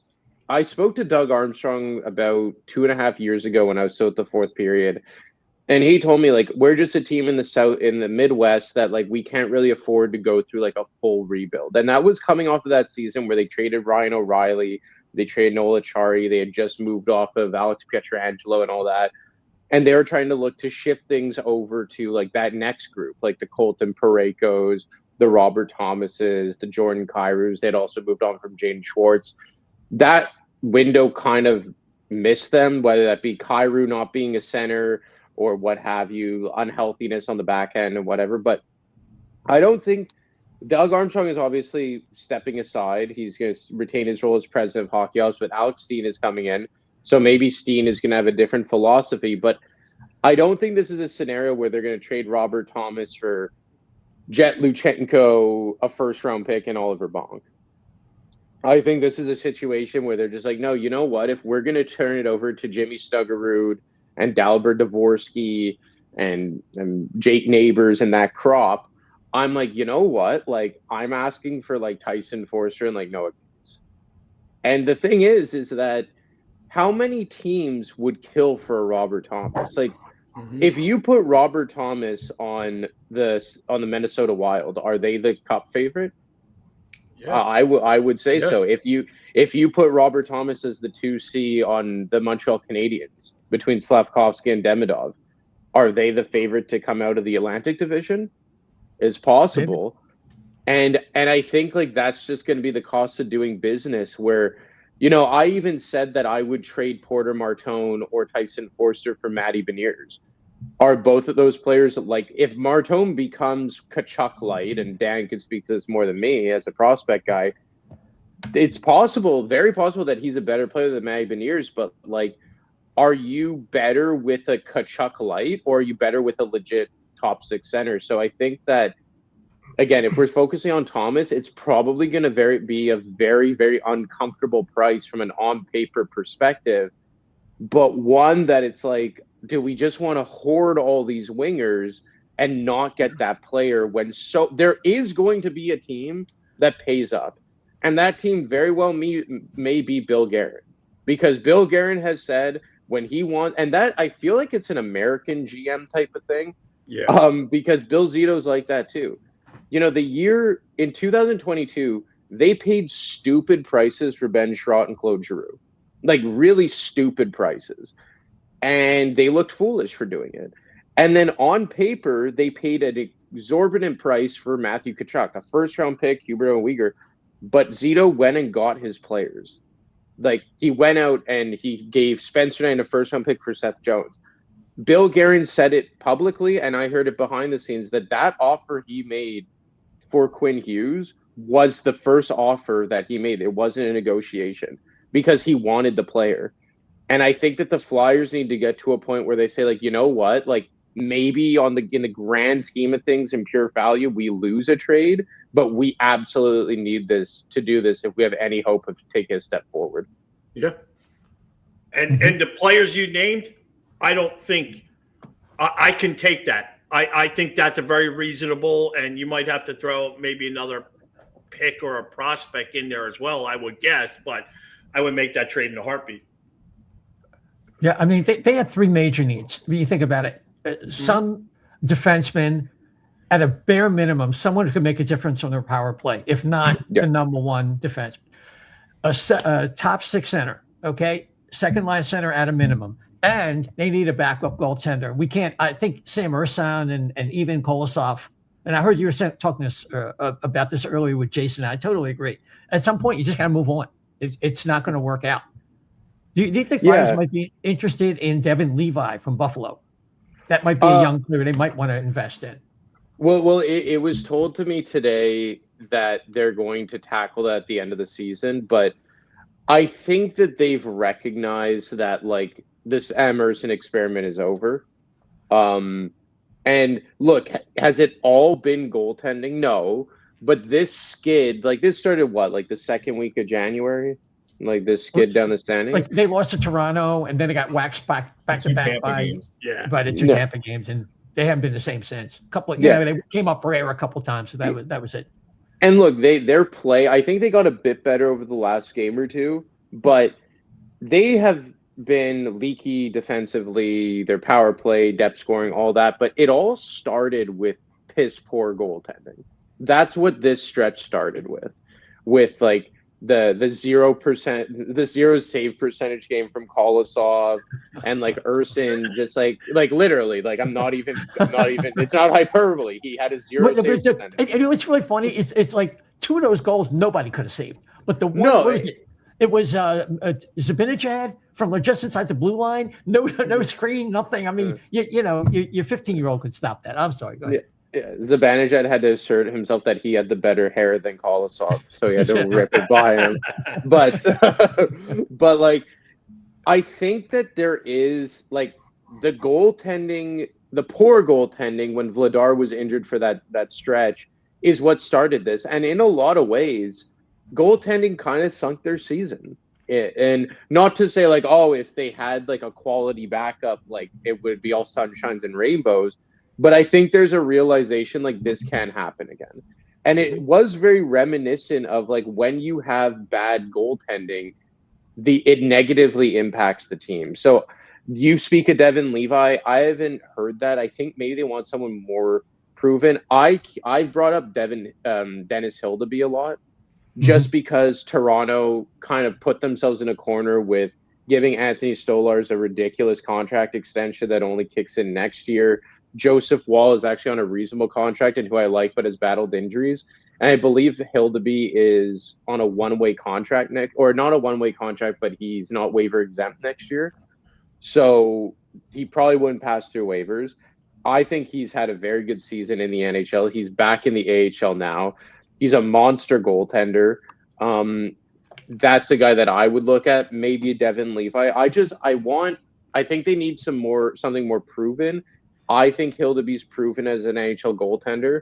I spoke to Doug Armstrong about 2.5 years ago when I was still at the fourth period. And he told me, like, we're just a team in the Midwest that, like, we can't really afford to go through, like, a full rebuild. And that was coming off of that season where they traded Ryan O'Reilly, they traded Noel Acciari, they had just moved off of Alex Pietrangelo and all that. And they were trying to look to shift things over to, like, that next group, like the Colton Parekos, the Robert Thomases, the Jordan Kyrous. They'd also moved on from Jaden Schwartz. That window kind of missed them, whether that be Kyrou not being a center or what have you, unhealthiness on the back end and whatever. But I don't think Doug Armstrong is obviously stepping aside. He's going to retain his role as president of Hockey Ops, but Alex Steen is coming in. So maybe Steen is going to have a different philosophy. But I don't think this is a scenario where they're going to trade Robert Thomas for Jet Luchenko, a first-round pick, and Oliver Bonk. I think this is a situation where they're just like, no, you know what? If we're going to turn it over to Jimmy Stuggerud and Dalibor Dvorsky and Jake Neighbors and that crop, I'm like, you know what? Like, I'm asking for, like, Tyson Forster and, like, Noah Cates. And the thing is that how many teams would kill for a Robert Thomas? Like, if you put Robert Thomas on the Minnesota Wild, are they the Cup favorite? Yeah. I would say so. If you put Robert Thomas as the 2C on the Montreal Canadiens between Slavkovsky and Demidov, are they the favorite to come out of the Atlantic Division? It's possible. Maybe. And I think like that's just going to be the cost of doing business where, I even said that I would trade Porter Martone or Tyson Forster for Matty Beniers. Are both of those players, like, if Martone becomes Kachuk light, and Dan can speak to this more than me as a prospect guy, it's possible, very possible that he's a better player than Matty Beniers, but, like, are you better with a Kachuk light, or are you better with a legit top six center? So I think that, again, if we're focusing on Thomas, it's probably going to be a very, very uncomfortable price from an on-paper perspective, but one that it's like, do we just want to hoard all these wingers and not get that player when there is going to be a team that pays up, and that team very well may be Bill Guerin, because Bill Guerin has said when he wants, and that I feel like it's an American GM type of thing. Yeah. Because Bill Zito's like that too. The year in 2022, they paid stupid prices for Ben Schrott and Claude Giroux, like really stupid prices. And they looked foolish for doing it. And then on paper, they paid an exorbitant price for Matthew Tkachuk, a first-round pick, Hubert Weegar. But Zito went and got his players. Like, he went out and he gave Spencer Knight a first-round pick for Seth Jones. Bill Guerin said it publicly, and I heard it behind the scenes, that offer he made for Quinn Hughes was the first offer that he made. It wasn't a negotiation because he wanted the player. And I think that the Flyers need to get to a point where they say, like, you know what, like maybe in the grand scheme of things in pure value, we lose a trade, but we absolutely need this to do this if we have any hope of taking a step forward. Yeah. And the players you named, I don't think I can take that. I think that's a very reasonable, and you might have to throw maybe another pick or a prospect in there as well, I would guess, but I would make that trade in a heartbeat. Yeah, I mean, they had three major needs. When you think about it, some defensemen at a bare minimum, someone who could make a difference on their power play, if not the number one defenseman. A top six center, okay? Second line center at a minimum. And they need a backup goaltender. We can't, I think Sam Ursan and even Kolosov, and I heard you were talking about this earlier with Jason. I totally agree. At some point, you just got to move on. It's not going to work out. Do you think Flyers might be interested in Devin Levi from Buffalo? That might be a young player they might want to invest in. Well, it was told to me today that they're going to tackle that at the end of the season, but I think that they've recognized that like this Emerson experiment is over. And look, has it all been goaltending? No, but this skid, like this started like the second week of January, like this skid down the standing. Like they lost to Toronto, and then they got waxed back to back by the two Tampa games, and they haven't been the same since. They came up for air a couple times, so that was it. And look, their play, I think they got a bit better over the last game or two, but they have been leaky defensively, their power play, depth scoring, all that, but it all started with piss poor goaltending. That's what this stretch started with like the 0%, the zero save percentage game from Kolosov and like Urson, just like literally, like I'm not even, it's not hyperbole. He had a zero save percentage. And what's really funny is it's like two of those goals nobody could have saved, but the one, what is it? It was Zibanejad from just inside the blue line. No screen, nothing. I mean, your 15-year-old could stop that. I'm sorry. Go ahead. Yeah, Zibanejad had to assert himself that he had the better hair than Kolosov, so he had to rip it by him. But like, I think that there is like the goaltending, the poor goaltending when Vladar was injured for that stretch is what started this. And in a lot of ways, goaltending kind of sunk their season. And not to say like, oh, if they had like a quality backup, like it would be all sunshines and rainbows. But I think there's a realization like this can happen again. And it was very reminiscent of like when you have bad goaltending, it negatively impacts the team. So you speak of Devin Levi. I haven't heard that. I think maybe they want someone more proven. I brought up Dennis Hildeby a lot just because Toronto kind of put themselves in a corner with giving Anthony Stolarz a ridiculous contract extension that only kicks in next year. Joseph Wall is actually on a reasonable contract and who I like, but has battled injuries. And I believe Hildeby is on a one-way contract or not a one-way contract, but he's not waiver exempt next year. So he probably wouldn't pass through waivers. I think he's had a very good season in the NHL. He's back in the AHL now. He's a monster goaltender. That's a guy that I would look at. Maybe a Devin Levi. I think they need something more proven. I think Hildeby's proven as an NHL goaltender.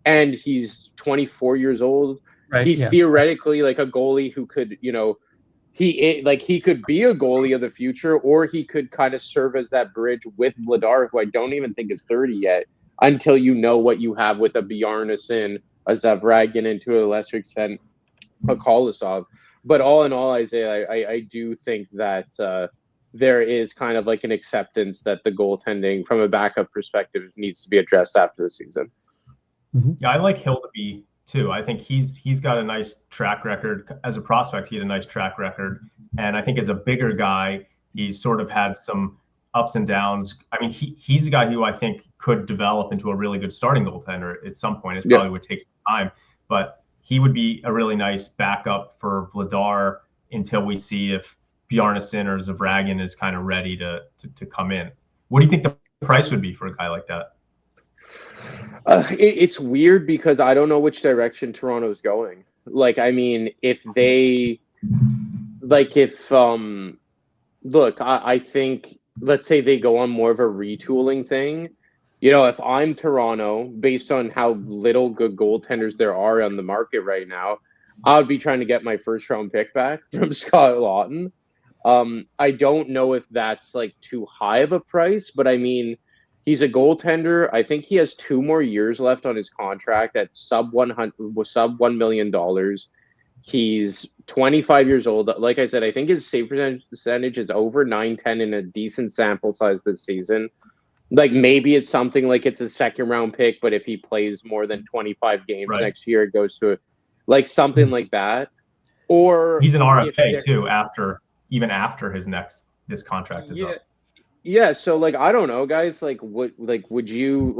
And he's 24 years old. Right, he's theoretically like a goalie who could, he could be a goalie of the future, or he could kind of serve as that bridge with Vladar, who I don't even think is 30 yet, until you know what you have with a Bjarnason, a Zavragin, and to a lesser extent, a Kolosov. But all in all, Isaiah, I do think that there is kind of like an acceptance that the goaltending from a backup perspective needs to be addressed after the season. Yeah, I like Hildeby too. I think he's got a nice track record as a prospect. He had a nice track record, and I think as a bigger guy, he's sort of had some ups and downs. I mean, he's a guy who I think could develop into a really good starting goaltender at some point. It probably would take some time, but he would be a really nice backup for Vladar until we see if Bjarnason or Zavragin is kind of ready to come in. What do you think the price would be for a guy like that? It's weird because I don't know which direction Toronto's going. Like, I mean, I think, let's say they go on more of a retooling thing. If I'm Toronto, based on how little good goaltenders there are on the market right now, I would be trying to get my first round pick back from Scott Laughton. I don't know if that's like too high of a price, but I mean, He's a goaltender. I think he has 2 more years left on his contract at sub $1 million. He's 25 years old. Like I said, I think his save percentage is over 910 in a decent sample size this season. Like maybe it's something like it's a second round pick, but if he plays more than 25 games next year, it goes to like something like that. Or he's an RFA too after this contract is up. Yeah, so like I don't know, guys. Like, would you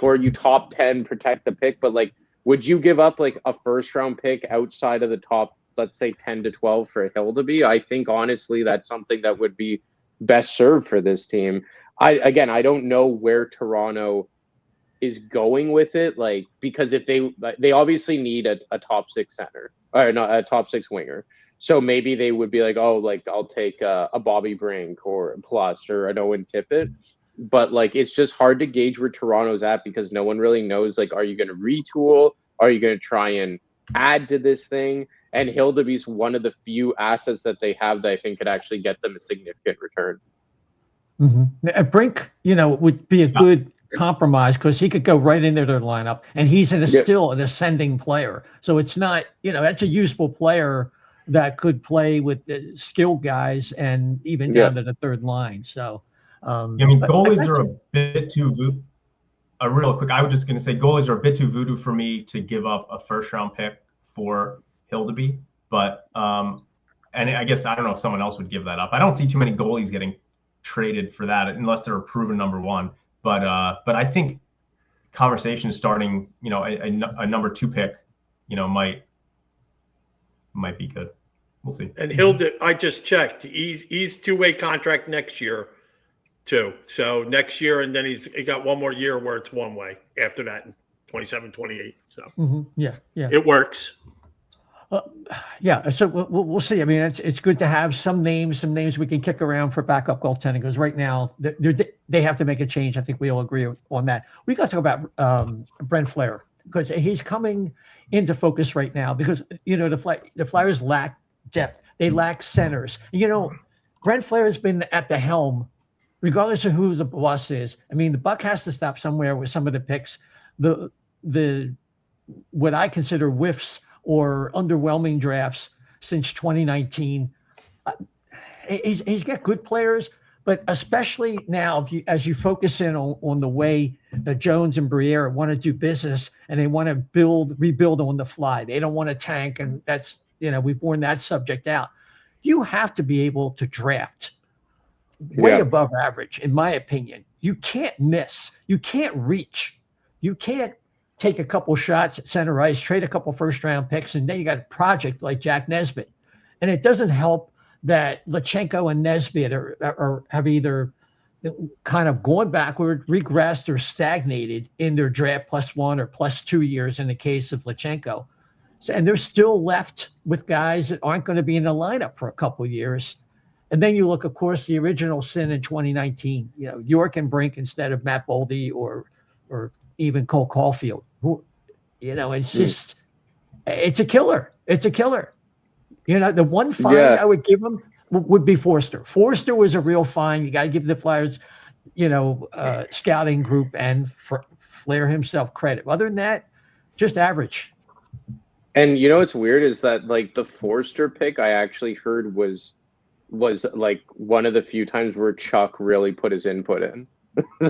or you top 10 protect the pick, but like, would you give up like a first round pick outside of the top, let's say 10 to 12 for Hildeby? I think honestly that's something that would be best served for this team. I don't know where Toronto is going with it, like because if they obviously need a top 6 center or not a top 6 winger. So maybe they would be like, oh, like I'll take a Bobby Brink or a Plus or an Owen Tippett. But like, it's just hard to gauge where Toronto's at because no one really knows, like, are you going to retool? Are you going to try and add to this thing? And Hildeby's one of the few assets that they have that I think could actually get them a significant return. Mm-hmm. Brink, would be a good compromise because he could go right into their lineup and he's still an ascending player. So it's not, that's a useful player that could play with the skilled guys and even down to the third line. So, goalies are a bit too real quick. I was just going to say goalies are a bit too voodoo for me to give up a first round pick for Hildeby. But, and I guess I don't know if someone else would give that up. I don't see too many goalies getting traded for that unless they're a proven number one. But I think conversation starting, a number 2 pick, might be good. We'll see. And I just checked. He's 2-way contract next year, too. So next year, and then he got 1 more year where it's 1-way after that, in 27, 28. So yeah, it works. So we'll see. I mean, it's good to have some names we can kick around for backup goaltending because right now they have to make a change. I think we all agree on that. We got to talk about Brent Flahr because he's coming into focus right now because the Flyers lack depth. They lack centers. Brent Flahr has been at the helm, regardless of who the boss is. I mean, the buck has to stop somewhere with some of the picks. The what I consider whiffs or underwhelming drafts since 2019. He's got good players, but especially now, as you focus in on the way that Jones and Briere want to do business and they want to rebuild on the fly. They don't want to tank, and that's, we've worn that subject out. You have to be able to draft way above average, in my opinion. You can't miss. You can't reach. You can't take a couple shots at center ice, trade a couple first-round picks, and then you got a project like Jack Nesbitt. And it doesn't help that Lachenko and Nesbitt have either kind of gone backward, regressed, or stagnated in their draft +1 or +2 years in the case of Lachenko. And they're still left with guys that aren't going to be in the lineup for a couple years. And then you look, of course, the original sin in 2019, York and Brink instead of Matt Boldy or even Cole Caulfield. It's just, it's a killer. It's a killer. The one find I would give him would be Forster. Forster was a real find. You got to give the Flyers, scouting group and Flahr himself credit. Other than that, just average. And what's weird is that like the Forster pick I actually heard was like one of the few times where Chuck really put his input in.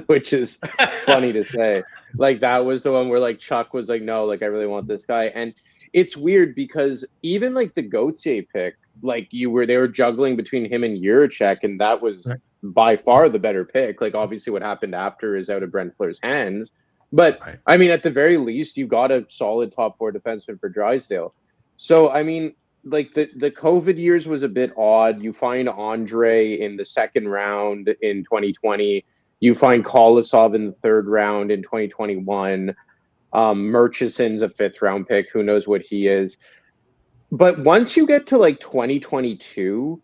Which is funny to say. Like that was the one where like Chuck was like, no, like I really want this guy. And it's weird because even like the Gauthier pick, like they were juggling between him and Juracek, and that was by far the better pick. Like obviously what happened after is out of Brent Flahr's hands. But I mean, at the very least, you got a solid top 4 defenseman for Drysdale. So I mean, like the COVID years was a bit odd. You find Andre in the second round in 2020. You find Kolosov in the third round in 2021. Murchison's a 5th round pick. Who knows what he is? But once you get to like 2022,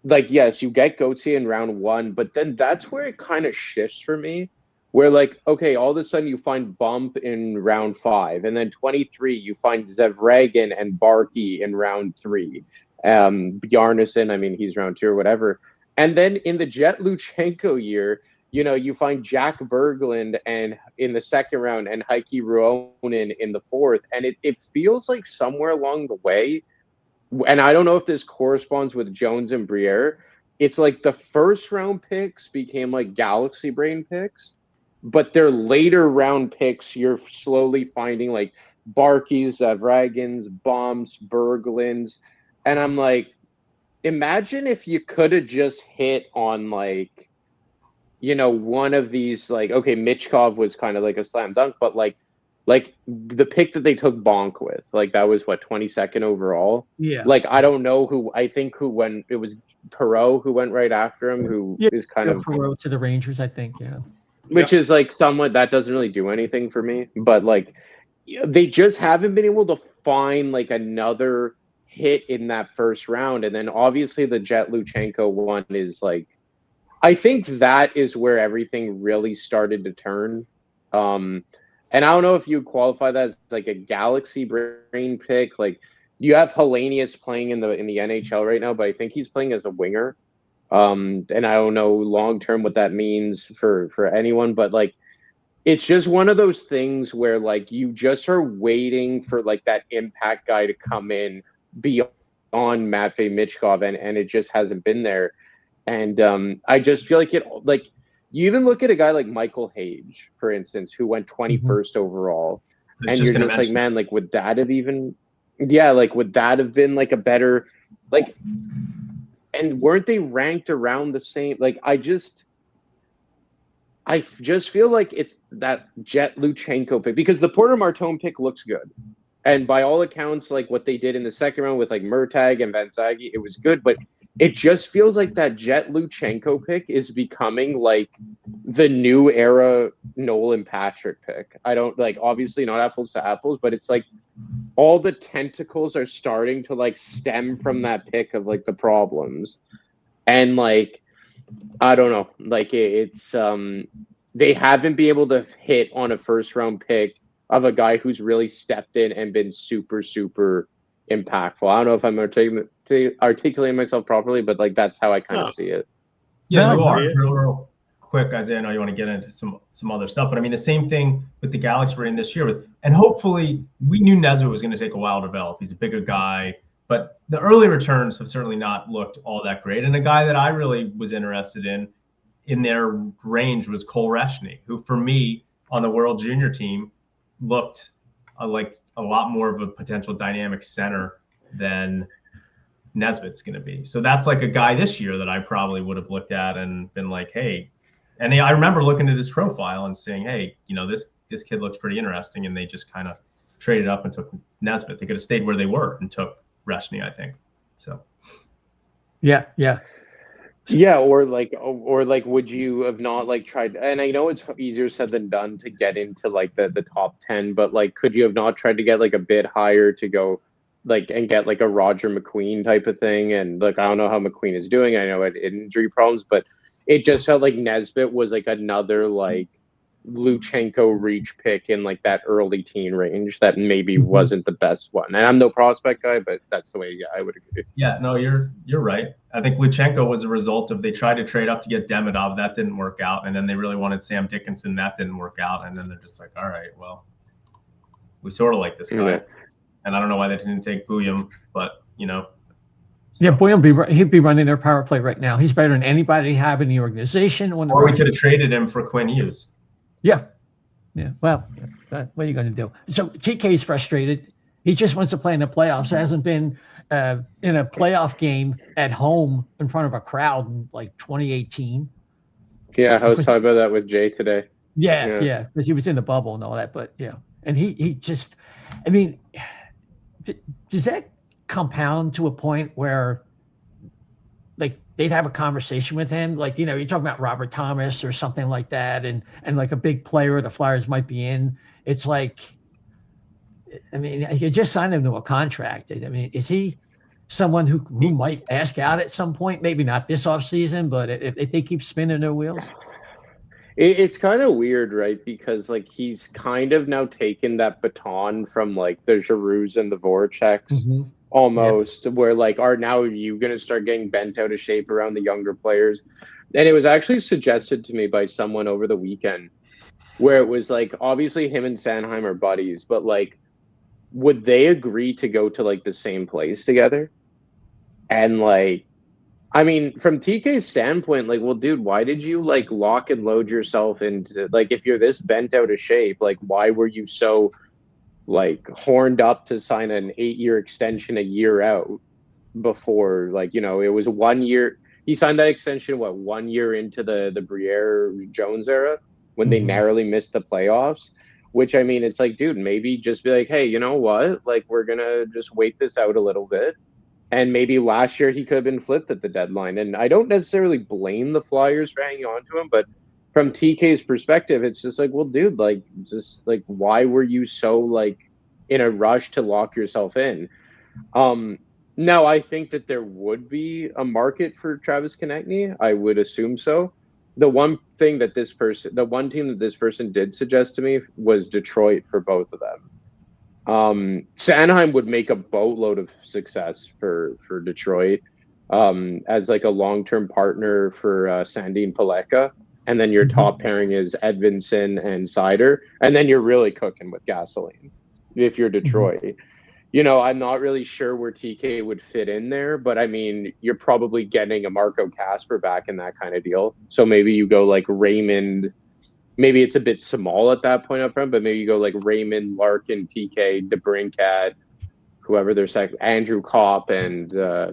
like, yes, you get Gauthier in round 1, but then that's where it kind of shifts for me. Where like, okay, all of a sudden you find Bump in round 5. And then 23, you find Zevragan and Barkey in round 3. Bjarnason, I mean, he's round 2 or whatever. And then in the Jet Luchenko year, you find Jack Berglund and in the second round and Heikki Ruohonen in the fourth, and it feels like somewhere along the way, and I don't know if this corresponds with Jones and Briere, it's like the first round picks became like Galaxy Brain picks, but their later round picks, you're slowly finding like Barkeys, Vragins, Bombs, Berglunds, and I'm like, imagine if you could have just hit on like, one of these, like, okay, Michkov was kind of like a slam dunk, but like the pick that they took Bonk with, like that was what, 22nd overall. Yeah. Like I don't know who went. It was Perot who went right after him, who is kind of Perot to the Rangers, I think. Yeah. Which is like somewhat, that doesn't really do anything for me, but like they just haven't been able to find like another hit in that first round. And then obviously the Jet Luchenko one is like, I think that is where everything really started to turn. And I don't know if you qualify that as like a Galaxy Brain pick. Like you have Hellenius playing in the NHL right now, but I think he's playing as a winger. And I don't know long term what that means for anyone, but like it's just one of those things where like you just are waiting for like that impact guy to come in beyond Matvei Michkov, and it just hasn't been there. And I just feel like you even look at a guy like Michael Hage, for instance, who went 21st overall, and you're just like, man, like would that have been like a better, like, and weren't they ranked around the same? Like I just feel like it's that Jet Luchenko pick, because the Porter Martone pick looks good. And by all accounts, like what they did in the second round with like Murtag and Vanzagi, it was good. But it just feels like that Jet Luchenko pick is becoming like the new era Nolan Patrick pick. I don't like, obviously not apples to apples, but it's like all the tentacles are starting to like stem from that pick of like the problems. And like, I don't know, like it's they haven't been able to hit on a first round pick of a guy who's really stepped in and been super, super impactful. I don't know if I'm articulating myself properly, but like that's how I kind of see it. Yeah, you are. Real quick, Isaiah, I know you want to get into some other stuff, but I mean the same thing with the Galaxy we're in this year. And hopefully we knew Nesbitt was going to take a while to develop. He's a bigger guy, but the early returns have certainly not looked all that great. And a guy that I really was interested in their range was Cole Reshny, who for me on the World Junior team looked like a lot more of a potential dynamic center than Nesbitt's going to be. So that's like a guy this year that I probably would have looked at and been like, hey, and I remember looking at his profile and saying, hey, this kid looks pretty interesting. And they just kind of traded up and took Nesbitt. They could have stayed where they were and took Reshny, I think. So. Yeah. Yeah, or like, would you have not like tried? And I know it's easier said than done to get into like the top 10, but like, could you have not tried to get like a bit higher to go like and get like a Roger McQueen type of thing? And like, I don't know how McQueen is doing. I know it had injury problems, but it just felt like Nesbitt was like another like Luchenko reach pick in like that early teen range that maybe wasn't the best one. And I'm no prospect guy, but that's the way I would agree. Yeah, no, you're right. I think Luchenko was a result of they tried to trade up to get Demidov, that didn't work out, and then they really wanted Sam Dickinson, that didn't work out, and then they're just like, all right, well, we sort of like this guy, and I don't know why they didn't take Bouillon, but So. Yeah, Bouillon he'd be running their power play right now. He's better than anybody they have in the organization. Or we could have traded him for Quinn Hughes. Yeah. Well, what are you going to do? So TK is frustrated. He just wants to play in the playoffs. Hasn't been in a playoff game at home in front of a crowd in like 2018. Yeah, I was talking about that with Jay today. Yeah, because he was in the bubble and all that. But yeah, and he just, I mean, does that compound to a point where like they'd have a conversation with him, like, you're talking about Robert Thomas or something like that, and like a big player the Flyers might be in. It's like, I mean, you just signed him to a contract. I mean, is he someone who might ask out at some point? Maybe not this offseason, but if they keep spinning their wheels. It's kind of weird, right? Because like he's kind of now taken that baton from like the Giroux and the Voraceks almost, where like, are you going to start getting bent out of shape around the younger players? And it was actually suggested to me by someone over the weekend, where it was like, obviously him and Sanheim are buddies, but like, would they agree to go to like the same place together? And like, I mean, from TK's standpoint, like, well, dude, why did you like lock and load yourself into, like, if you're this bent out of shape, like, why were you so like horned up to sign an 8-year extension a year out before, like, it was 1 year. He signed that extension, 1 year into the Briere Jones era when they narrowly missed the playoffs, which, I mean, it's like, dude, maybe just be like, hey, you know what? Like, we're going to just wait this out a little bit. And maybe last year he could have been flipped at the deadline. And I don't necessarily blame the Flyers for hanging on to him, but from TK's perspective, it's just like, well, dude, like, just like, why were you so like in a rush to lock yourself in? Now, I think that there would be a market for Travis Konechny. I would assume so. The one team that this person did suggest to me was Detroit for both of them. Sanheim would make a boatload of success for Detroit as like a long-term partner for Sandin Pelekka. And then your top pairing is Edvinsson and Sider. And then you're really cooking with gasoline if you're Detroit. I'm not really sure where TK would fit in there, but I mean, you're probably getting a Marco Kasper back in that kind of deal. So maybe you go like Raymond. Maybe it's a bit small at that point up front, but maybe you go like Raymond, Larkin, TK, DeBrincat, whoever their second, Andrew Kopp, and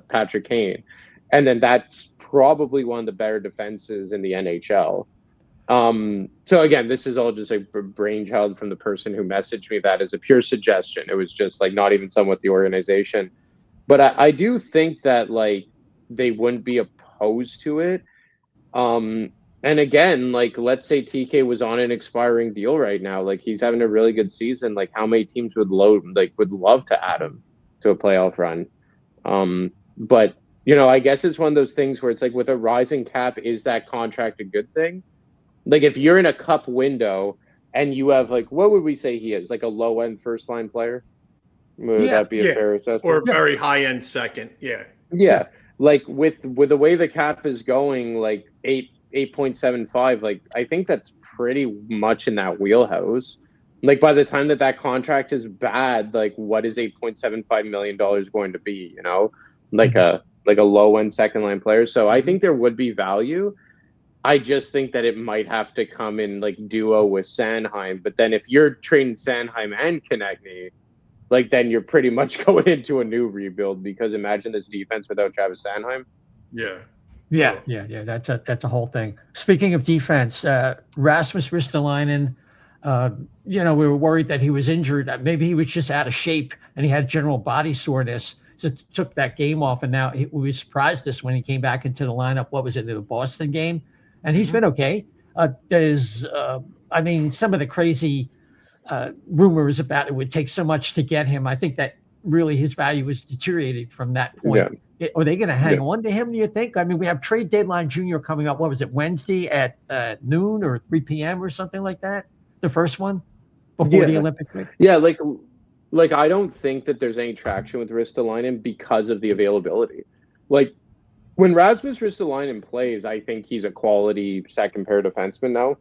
Patrick Kane. And then that's probably one of the better defenses in the NHL. So again, this is all just a brainchild from the person who messaged me that as a pure suggestion. It was just like not even someone with the organization. But I do think that like they wouldn't be opposed to it. And again, like, let's say TK was on an expiring deal right now. Like, he's having a really good season. Like, how many teams would love to add him to a playoff run? But, I guess it's one of those things where it's like with a rising cap, is that contract a good thing? Like, if you're in a cup window and you have, like, what would we say he is? Like a low-end first-line player? Would that be a fair assessment? Or very high-end second, yeah. Yeah. Like, with the way the cap is going, like, 8.75, like, I think that's pretty much in that wheelhouse. Like, by the time that contract is bad, like, what is $8.75 million going to be, like a low end second line player? So I think there would be value. I just think that it might have to come in like duo with Sanheim. But then if you're trading Sanheim and Konechny, like, then you're pretty much going into a new rebuild, because imagine this defense without Travis Sanheim. Yeah. That's a whole thing. Speaking of defense, Rasmus Ristolainen, we were worried that he was injured. Maybe he was just out of shape and he had general body soreness. So took that game off, and now we surprised us when he came back into the lineup. What was it, the Boston game? And he's been okay. There's, some of the crazy rumors about it would take so much to get him. I think that really his value was deteriorated from that point. Yeah. Are they going to hang on to him, do you think? I mean, we have trade deadline junior coming up. What was it, Wednesday at noon or 3 p.m. or something like that? The first one before the Olympics? Yeah, like I don't think that there's any traction with Ristolainen because of the availability. Like, when Rasmus Ristolainen plays, I think he's a quality second pair defenseman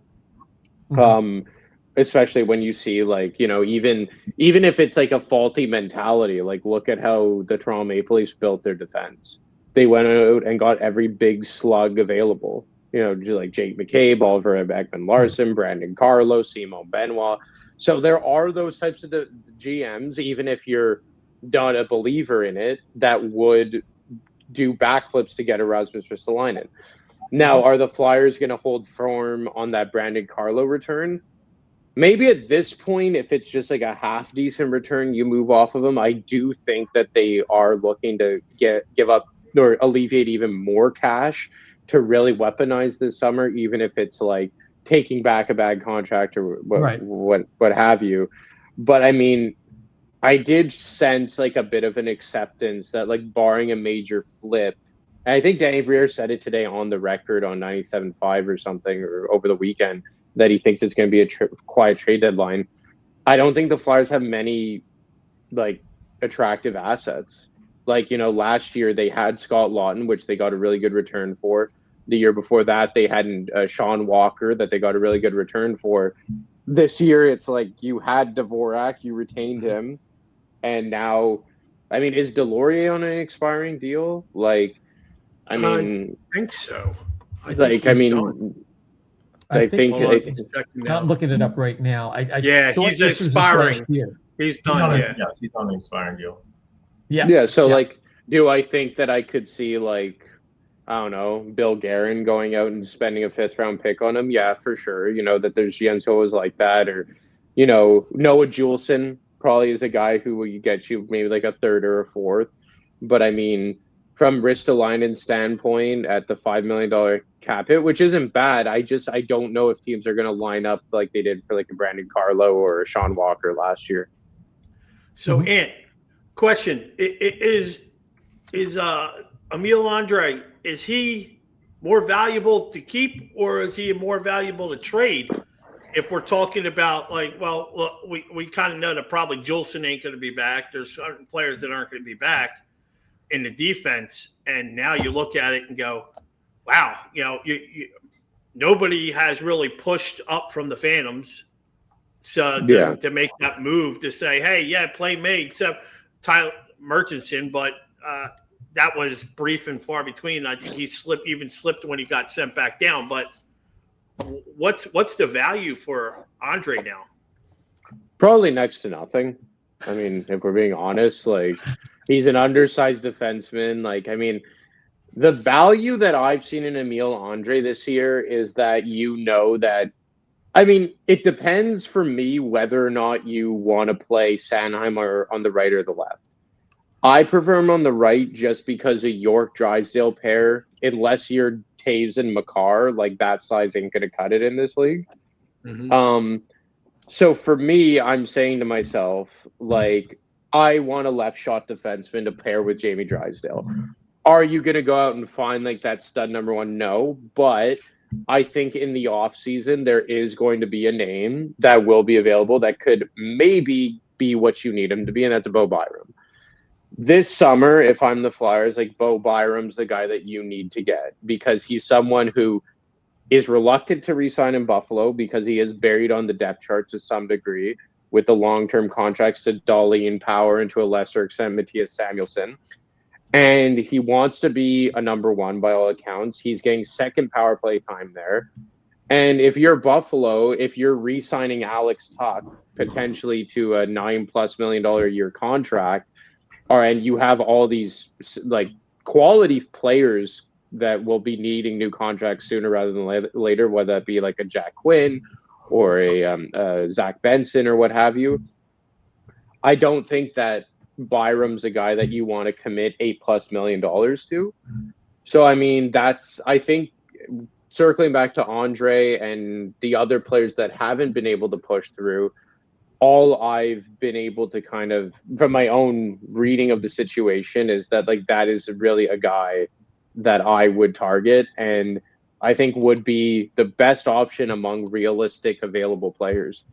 now. Especially when you see, like, even if it's like a faulty mentality, like, look at how the Toronto Maple Leafs built their defense. They went out and got every big slug available, like Jake McCabe, Oliver Ekman-Larsson, Brandon Carlo, Simon Benoit. So there are those types of GMs, even if you're not a believer in it, that would do backflips to get a Rasmus Ristolainen. Now, are the Flyers going to hold firm on that Brandon Carlo return? Maybe at this point, if it's just like a half decent return, you move off of them. I do think that they are looking to give up or alleviate even more cash to really weaponize this summer, even if it's like taking back a bad contract or what have you. But I mean, I did sense like a bit of an acceptance that, like, barring a major flip, and I think Danny Briere said it today on the record on 97.5 or something, or over the weekend, that he thinks it's going to be a quiet trade deadline. I don't think the Flyers have many like attractive assets. Like, last year they had Scott Lawton, which they got a really good return for. The year before that, they had Sean Walker that they got a really good return for. This year, it's like you had Dvorak, you retained him, and now, I mean, is Delorier on an expiring deal? Like, I mean, I think so. I think I'm looking it up right now. He's expiring. He's done. Yes, he's on the expiring deal. Yeah. So, like, do I think that I could see, like, I don't know, Bill Guerin going out and spending a 5th-round pick on him? Yeah, for sure. That there's Jens Hoes like that, or Noah Juleson probably is a guy who will get you maybe like a 3rd or a 4th. But I mean, from Ristolainen's standpoint, at the $5 million cap hit, which isn't bad, I don't know if teams are going to line up like they did for like a Brandon Carlo or a Sean Walker last year. So, Ant, question: Is Emil Andre, is he more valuable to keep, or is he more valuable to trade? If we're talking about, like, well, look, we kind of know that probably Juleson ain't going to be back. There's certain players that aren't going to be back in the defense, and now you look at it and go, wow, nobody has really pushed up from the Phantoms to make that move to say, hey, play me, except Tyler Murchison, but that was brief and far between. I think he slipped when he got sent back down. But what's the value for Andre now? Probably next to nothing. I mean, if we're being honest, like, he's an undersized defenseman. Like, I mean, the value that I've seen in Emil Andre this year is that that, I mean, it depends for me whether or not you want to play Sanheim on the right or the left. I prefer him on the right just because a York-Drysdale pair, unless you're Taves and Makar, like, that size ain't going to cut it in this league. Mm-hmm. So for me, I'm saying to myself, like, I want a left shot defenseman to pair with Jamie Drysdale. Are you going to go out and find like that stud number one? No, but I think in the off season, there is going to be a name that will be available that could maybe be what you need him to be. And that's Bo Byram. This summer, if I'm the Flyers, like, Bo Byram's the guy that you need to get, because he's someone who is reluctant to re-sign in Buffalo because he is buried on the depth chart to some degree with the long-term contracts to Darlene Power and to a lesser extent Matthias Samuelsson. And he wants to be a number one by all accounts. He's getting second power play time there. And if you're Buffalo, if you're re-signing Alex Tuck potentially to a $9+ million a year contract, and you have all these like quality players that will be needing new contracts sooner rather than later, whether that be like a Jack Quinn or a Zach Benson or what have you. I don't think that Byram's a guy that you want to commit $8+ million to. So, I mean, I think circling back to Andre and the other players that haven't been able to push through, all I've been able to kind of, from my own reading of the situation, is that like that is really a guy that I would target and I think would be the best option among realistic available players.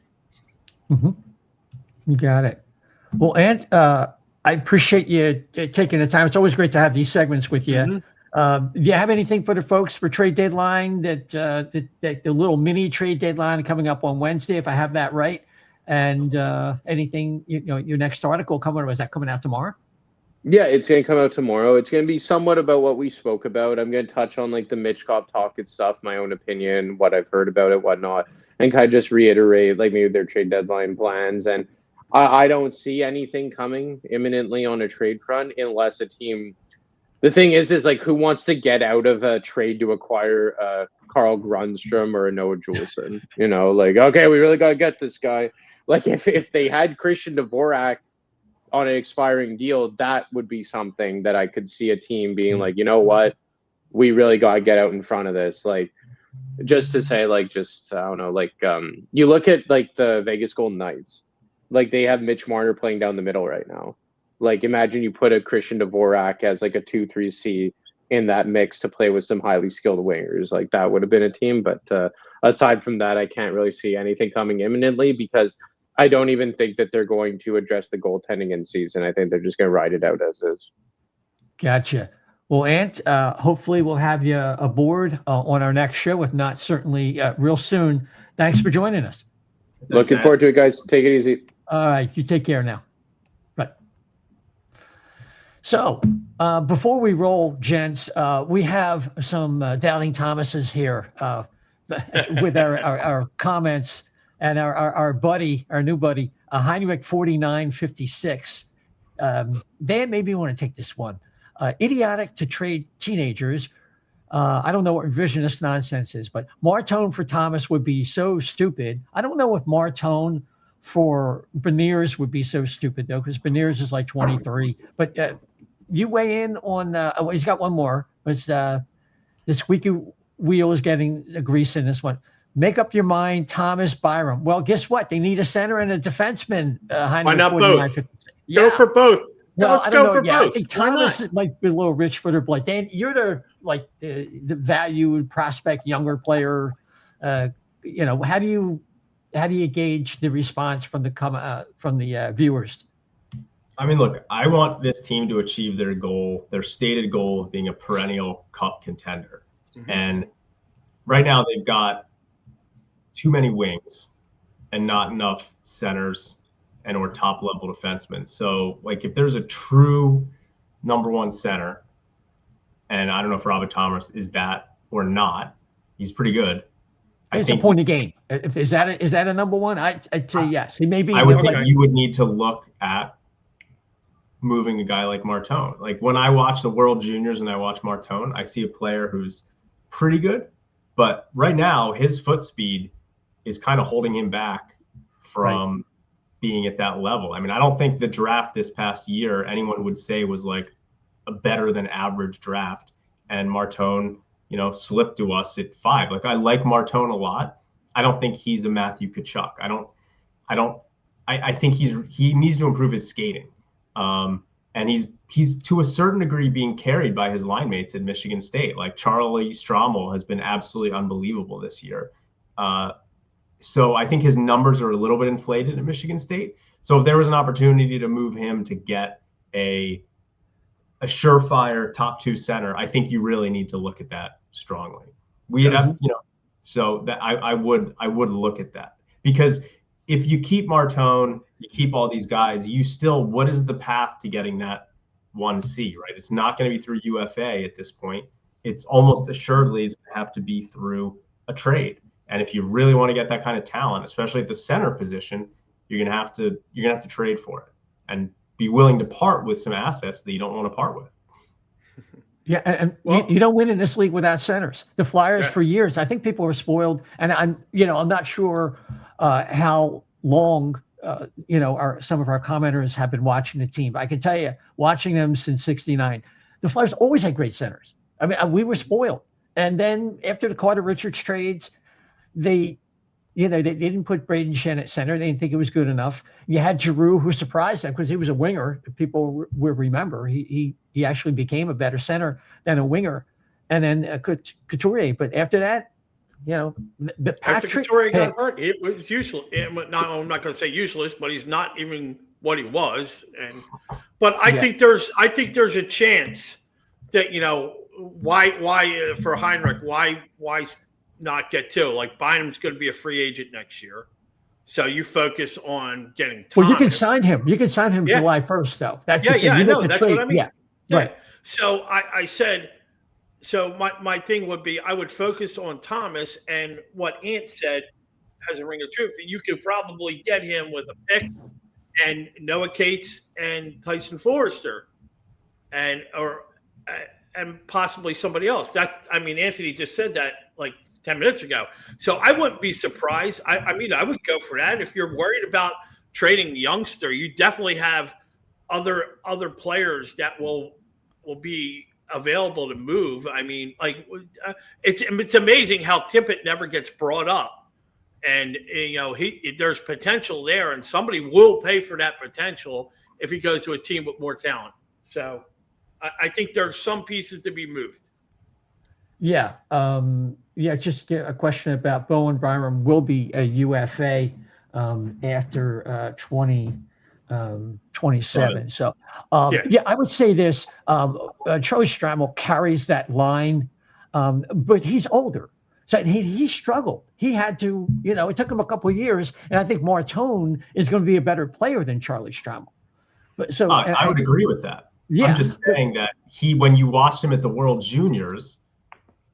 Mm-hmm. You got it. Well, Ant, I appreciate you taking the time. It's always great to have these segments with you. Mm-hmm. Do you have anything for the folks for trade deadline, that the little mini trade deadline coming up on Wednesday, if I have that right? And anything, your next article is that coming out tomorrow? Yeah, it's going to come out tomorrow. It's going to be somewhat about what we spoke about. I'm going to touch on like the Michkov talk and stuff, my own opinion, what I've heard about it, whatnot, and kind of just reiterate like maybe their trade deadline plans. And I don't see anything coming imminently on a trade front unless a team. The thing is like, who wants to get out of a trade to acquire Carl Grundstrom or a Noah Juleson? Like, okay, we really got to get this guy. Like if they had Christian Dvorak on an expiring deal, that would be something that I could see a team being like, you know what, we really got to get out in front of this. Like, just to say, like, just, I don't know, like, you look at like the Vegas Golden Knights, like they have Mitch Marner playing down the middle right now. Like, imagine you put a Christian Dvorak as like a 2-3C in that mix to play with some highly skilled wingers. Like, that would have been a team. But aside from that, I can't really see anything coming imminently because I don't even think that they're going to address the goaltending in season. I think they're just going to ride it out as is. Gotcha. Well, Ant, hopefully we'll have you aboard on our next show. If not, certainly real soon. Thanks for joining us. Looking forward to it, guys. Take it easy. All right. You take care now. Right. So before we roll, gents, we have some Doubting Thomases here with our comments and our buddy, our new buddy, Heinrich 4956. Dan, maybe you want to take this one. Idiotic to trade teenagers. I don't know what revisionist nonsense is, but Martone for Thomas would be so stupid. I don't know if Martone for Beniers would be so stupid, though, because Beniers is like 23. But you weigh in on he's got one more. It's the squeaky wheel is getting the grease in this one. Make up your mind, Thomas, Byram. Well, guess what? They need a center and a defenseman. Why not both? Go for both. Well, let's go for both. I think Thomas might be a little rich for their blood. Dan, you're the valued prospect, younger player. How do you gauge the response from the viewers? I mean, look, I want this team to achieve their goal, their stated goal of being a perennial cup contender. Mm-hmm. And right now they've got too many wings and not enough centers and or top level defensemen. So like if there's a true number one center, and I don't know if Robert Thomas is that or not, he's pretty good. It's a point of game. Is that a number one? I'd say yes. He may be. I would think you would need to look at moving a guy like Martone. Like when I watch the World Juniors and I watch Martone, I see a player who's pretty good, but right now his foot speed is kind of holding him back from being at that level. I mean, I don't think the draft this past year anyone would say was like a better than average draft. And Martone, slipped to us at 5. Like I like Martone a lot. I don't think he's a Matthew Tkachuk. I think he needs to improve his skating. And he's to a certain degree being carried by his line mates at Michigan State. Like Charlie Strommel has been absolutely unbelievable this year. So I think his numbers are a little bit inflated at Michigan State. So if there was an opportunity to move him to get a surefire top 2 center, I think you really need to look at that strongly. So that I would look at that, because if you keep Martone, you keep all these guys, what is the path to getting that 1C, right? It's not going to be through UFA at this point. It's almost assuredly is going to have to be through a trade. And if you really want to get that kind of talent, especially at the center position, you're gonna have to trade for it and be willing to part with some assets that you don't want to part with. Yeah, and you don't win in this league without centers. The Flyers for years, I think people were spoiled, and I'm not sure how long some of our commenters have been watching the team. But I can tell you, watching them since '69, the Flyers always had great centers. I mean, we were spoiled, and then after the Carter Richards trades, they didn't put Braden Shen at center. They didn't think it was good enough. You had Giroux, who surprised them because he was a winger. People will remember he actually became a better center than a winger. And then Couturier. But after that, Patrick, after Couturier got hurt, it was useless. I'm not going to say useless, but he's not even what he was. But I think there's a chance that why for Heinrich, why not get 2? Like Bynum's going to be a free agent next year, so you focus on getting Thomas. Well, you can sign him. You can sign him July 1st, though. That's I know. That's what I mean. Yeah. Right. So I said, so my thing would be I would focus on Thomas, and what Ant said has a ring of truth. You could probably get him with a pick and Noah Cates and Tyson Forrester, and possibly somebody else. Anthony just said that like 10 minutes ago. So I wouldn't be surprised. I would go for that. If you're worried about trading the youngster, you definitely have other players that will be available to move. I mean, it's amazing how Tippett never gets brought up, and there's potential there, and somebody will pay for that potential if he goes to a team with more talent. So I think there's some pieces to be moved. Yeah. Just a question about Bowen Byram will be a UFA after 27. So, I would say this. Charlie Stramel carries that line, but he's older. So he struggled. He had to, it took him a couple of years. And I think Martone is going to be a better player than Charlie Stramel. But so I would agree with that. Yeah. I'm just saying that when you watched him at the World Juniors,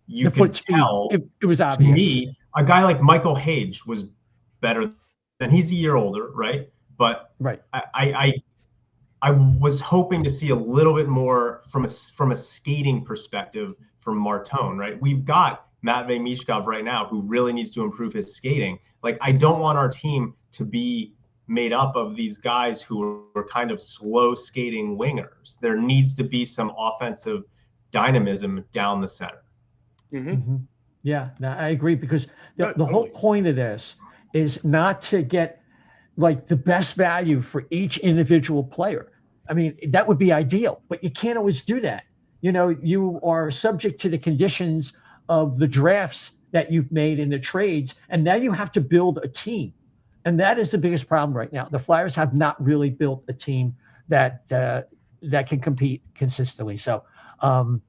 you could tell it was obvious. To me, a guy like Michael Hage was better than he's a year older, right? But right. I was hoping to see a little bit more from a skating perspective from Martone, right? We've got Matvei Michkov right now who really needs to improve his skating. Like, I don't want our team to be made up of these guys who are kind of slow skating wingers. There needs to be some offensive dynamism down the center. Mm-hmm. Yeah, no, I agree, because the whole point of this is not to get like the best value for each individual player. I mean, that would be ideal, but you can't always do that. You are subject to the conditions of the drafts that you've made in the trades, and now you have to build a team. And that is the biggest problem right now. The Flyers have not really built a team that can compete consistently. So,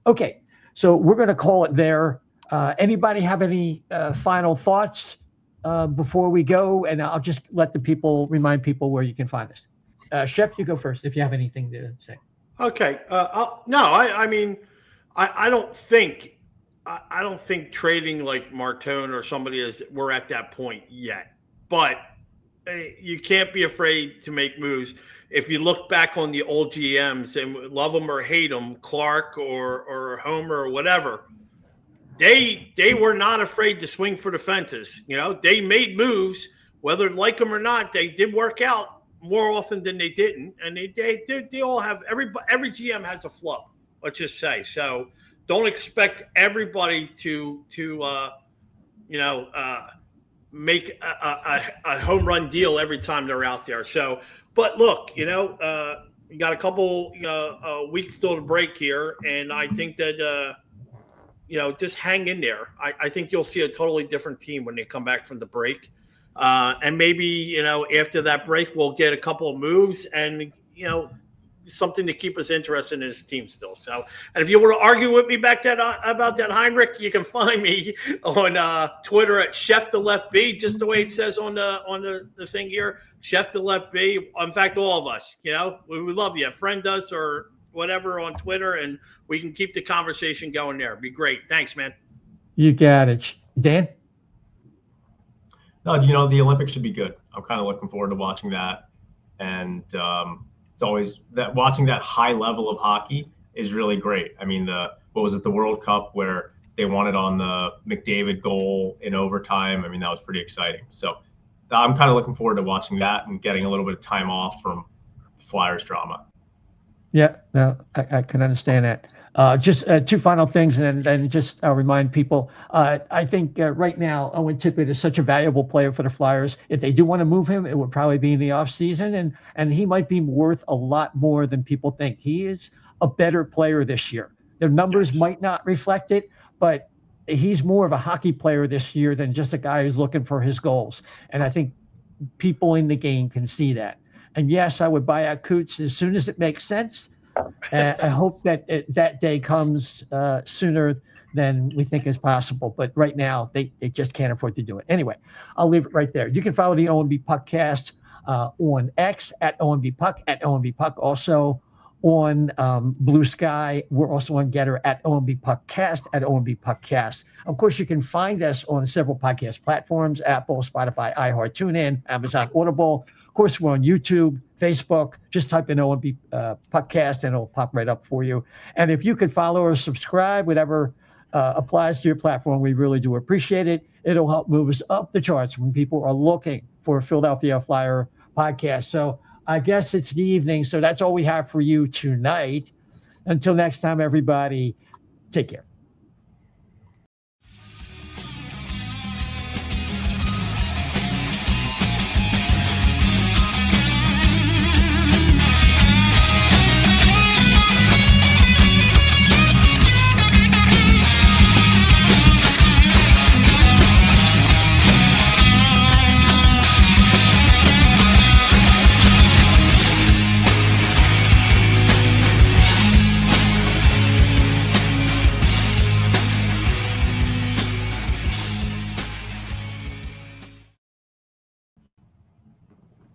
okay. So we're going to call it there. Anybody have any final thoughts before we go? And I'll just remind people where you can find us. Chef, you go first if you have anything to say. Okay. I don't think trading like Martone or somebody we're at that point yet. But you can't be afraid to make moves. If you look back on the old GMs and love them or hate them, Clark or Homer or whatever, they were not afraid to swing for the fences. They made moves, whether like them or not. They did work out more often than they didn't, and they all have every GM has a flub. Let's just say so. Don't expect everybody to make a home run deal every time they're out there. So, but look, you got a couple weeks till the break here, and I think that just hang in there. I think you'll see a totally different team when they come back from the break, and maybe after that break we'll get a couple of moves and something to keep us interested in his team still. So, and if you want to argue with me about that Heinrich, you can find me on Twitter at Chef the Left B, just the way it says on the thing here, Chef the Left B. In fact, all of us, we would love you. Friend us or whatever on Twitter, and we can keep the conversation going there. It'd be great. Thanks, man. You got it. Dan? No, the Olympics should be good. I'm kind of looking forward to watching that. And, it's always that watching that high level of hockey is really great. I mean, the World Cup where they won it on the McDavid goal in overtime. I mean, that was pretty exciting. So I'm kind of looking forward to watching that and getting a little bit of time off from Flyers drama. Yeah, no, I can understand that. Just two final things, and then just remind people. I think right now, Owen Tippett is such a valuable player for the Flyers. If they do want to move him, it would probably be in the offseason, and he might be worth a lot more than people think. He is a better player this year. Their numbers might not reflect it, but he's more of a hockey player this year than just a guy who's looking for his goals. And I think people in the game can see that. And yes, I would buy out Coots as soon as it makes sense. I hope that that day comes sooner than we think is possible. But right now, they just can't afford to do it. Anyway, I'll leave it right there. You can follow the O&B Puckcast on X at O&B Puck, at O&B Puck. Also on Blue Sky. We're also on Getter at O&B Puckcast, at O&B Puckcast. Of course, you can find us on several podcast platforms: Apple, Spotify, iHeart, TuneIn, Amazon Audible. Of course, we're on YouTube, Facebook. Just type in O&B Puckcast and it'll pop right up for you. And if you could follow or subscribe, whatever applies to your platform, we really do appreciate it. It'll help move us up the charts when people are looking for a Philadelphia Flyer podcast. So I guess it's the evening. So that's all we have for you tonight. Until next time, everybody, take care.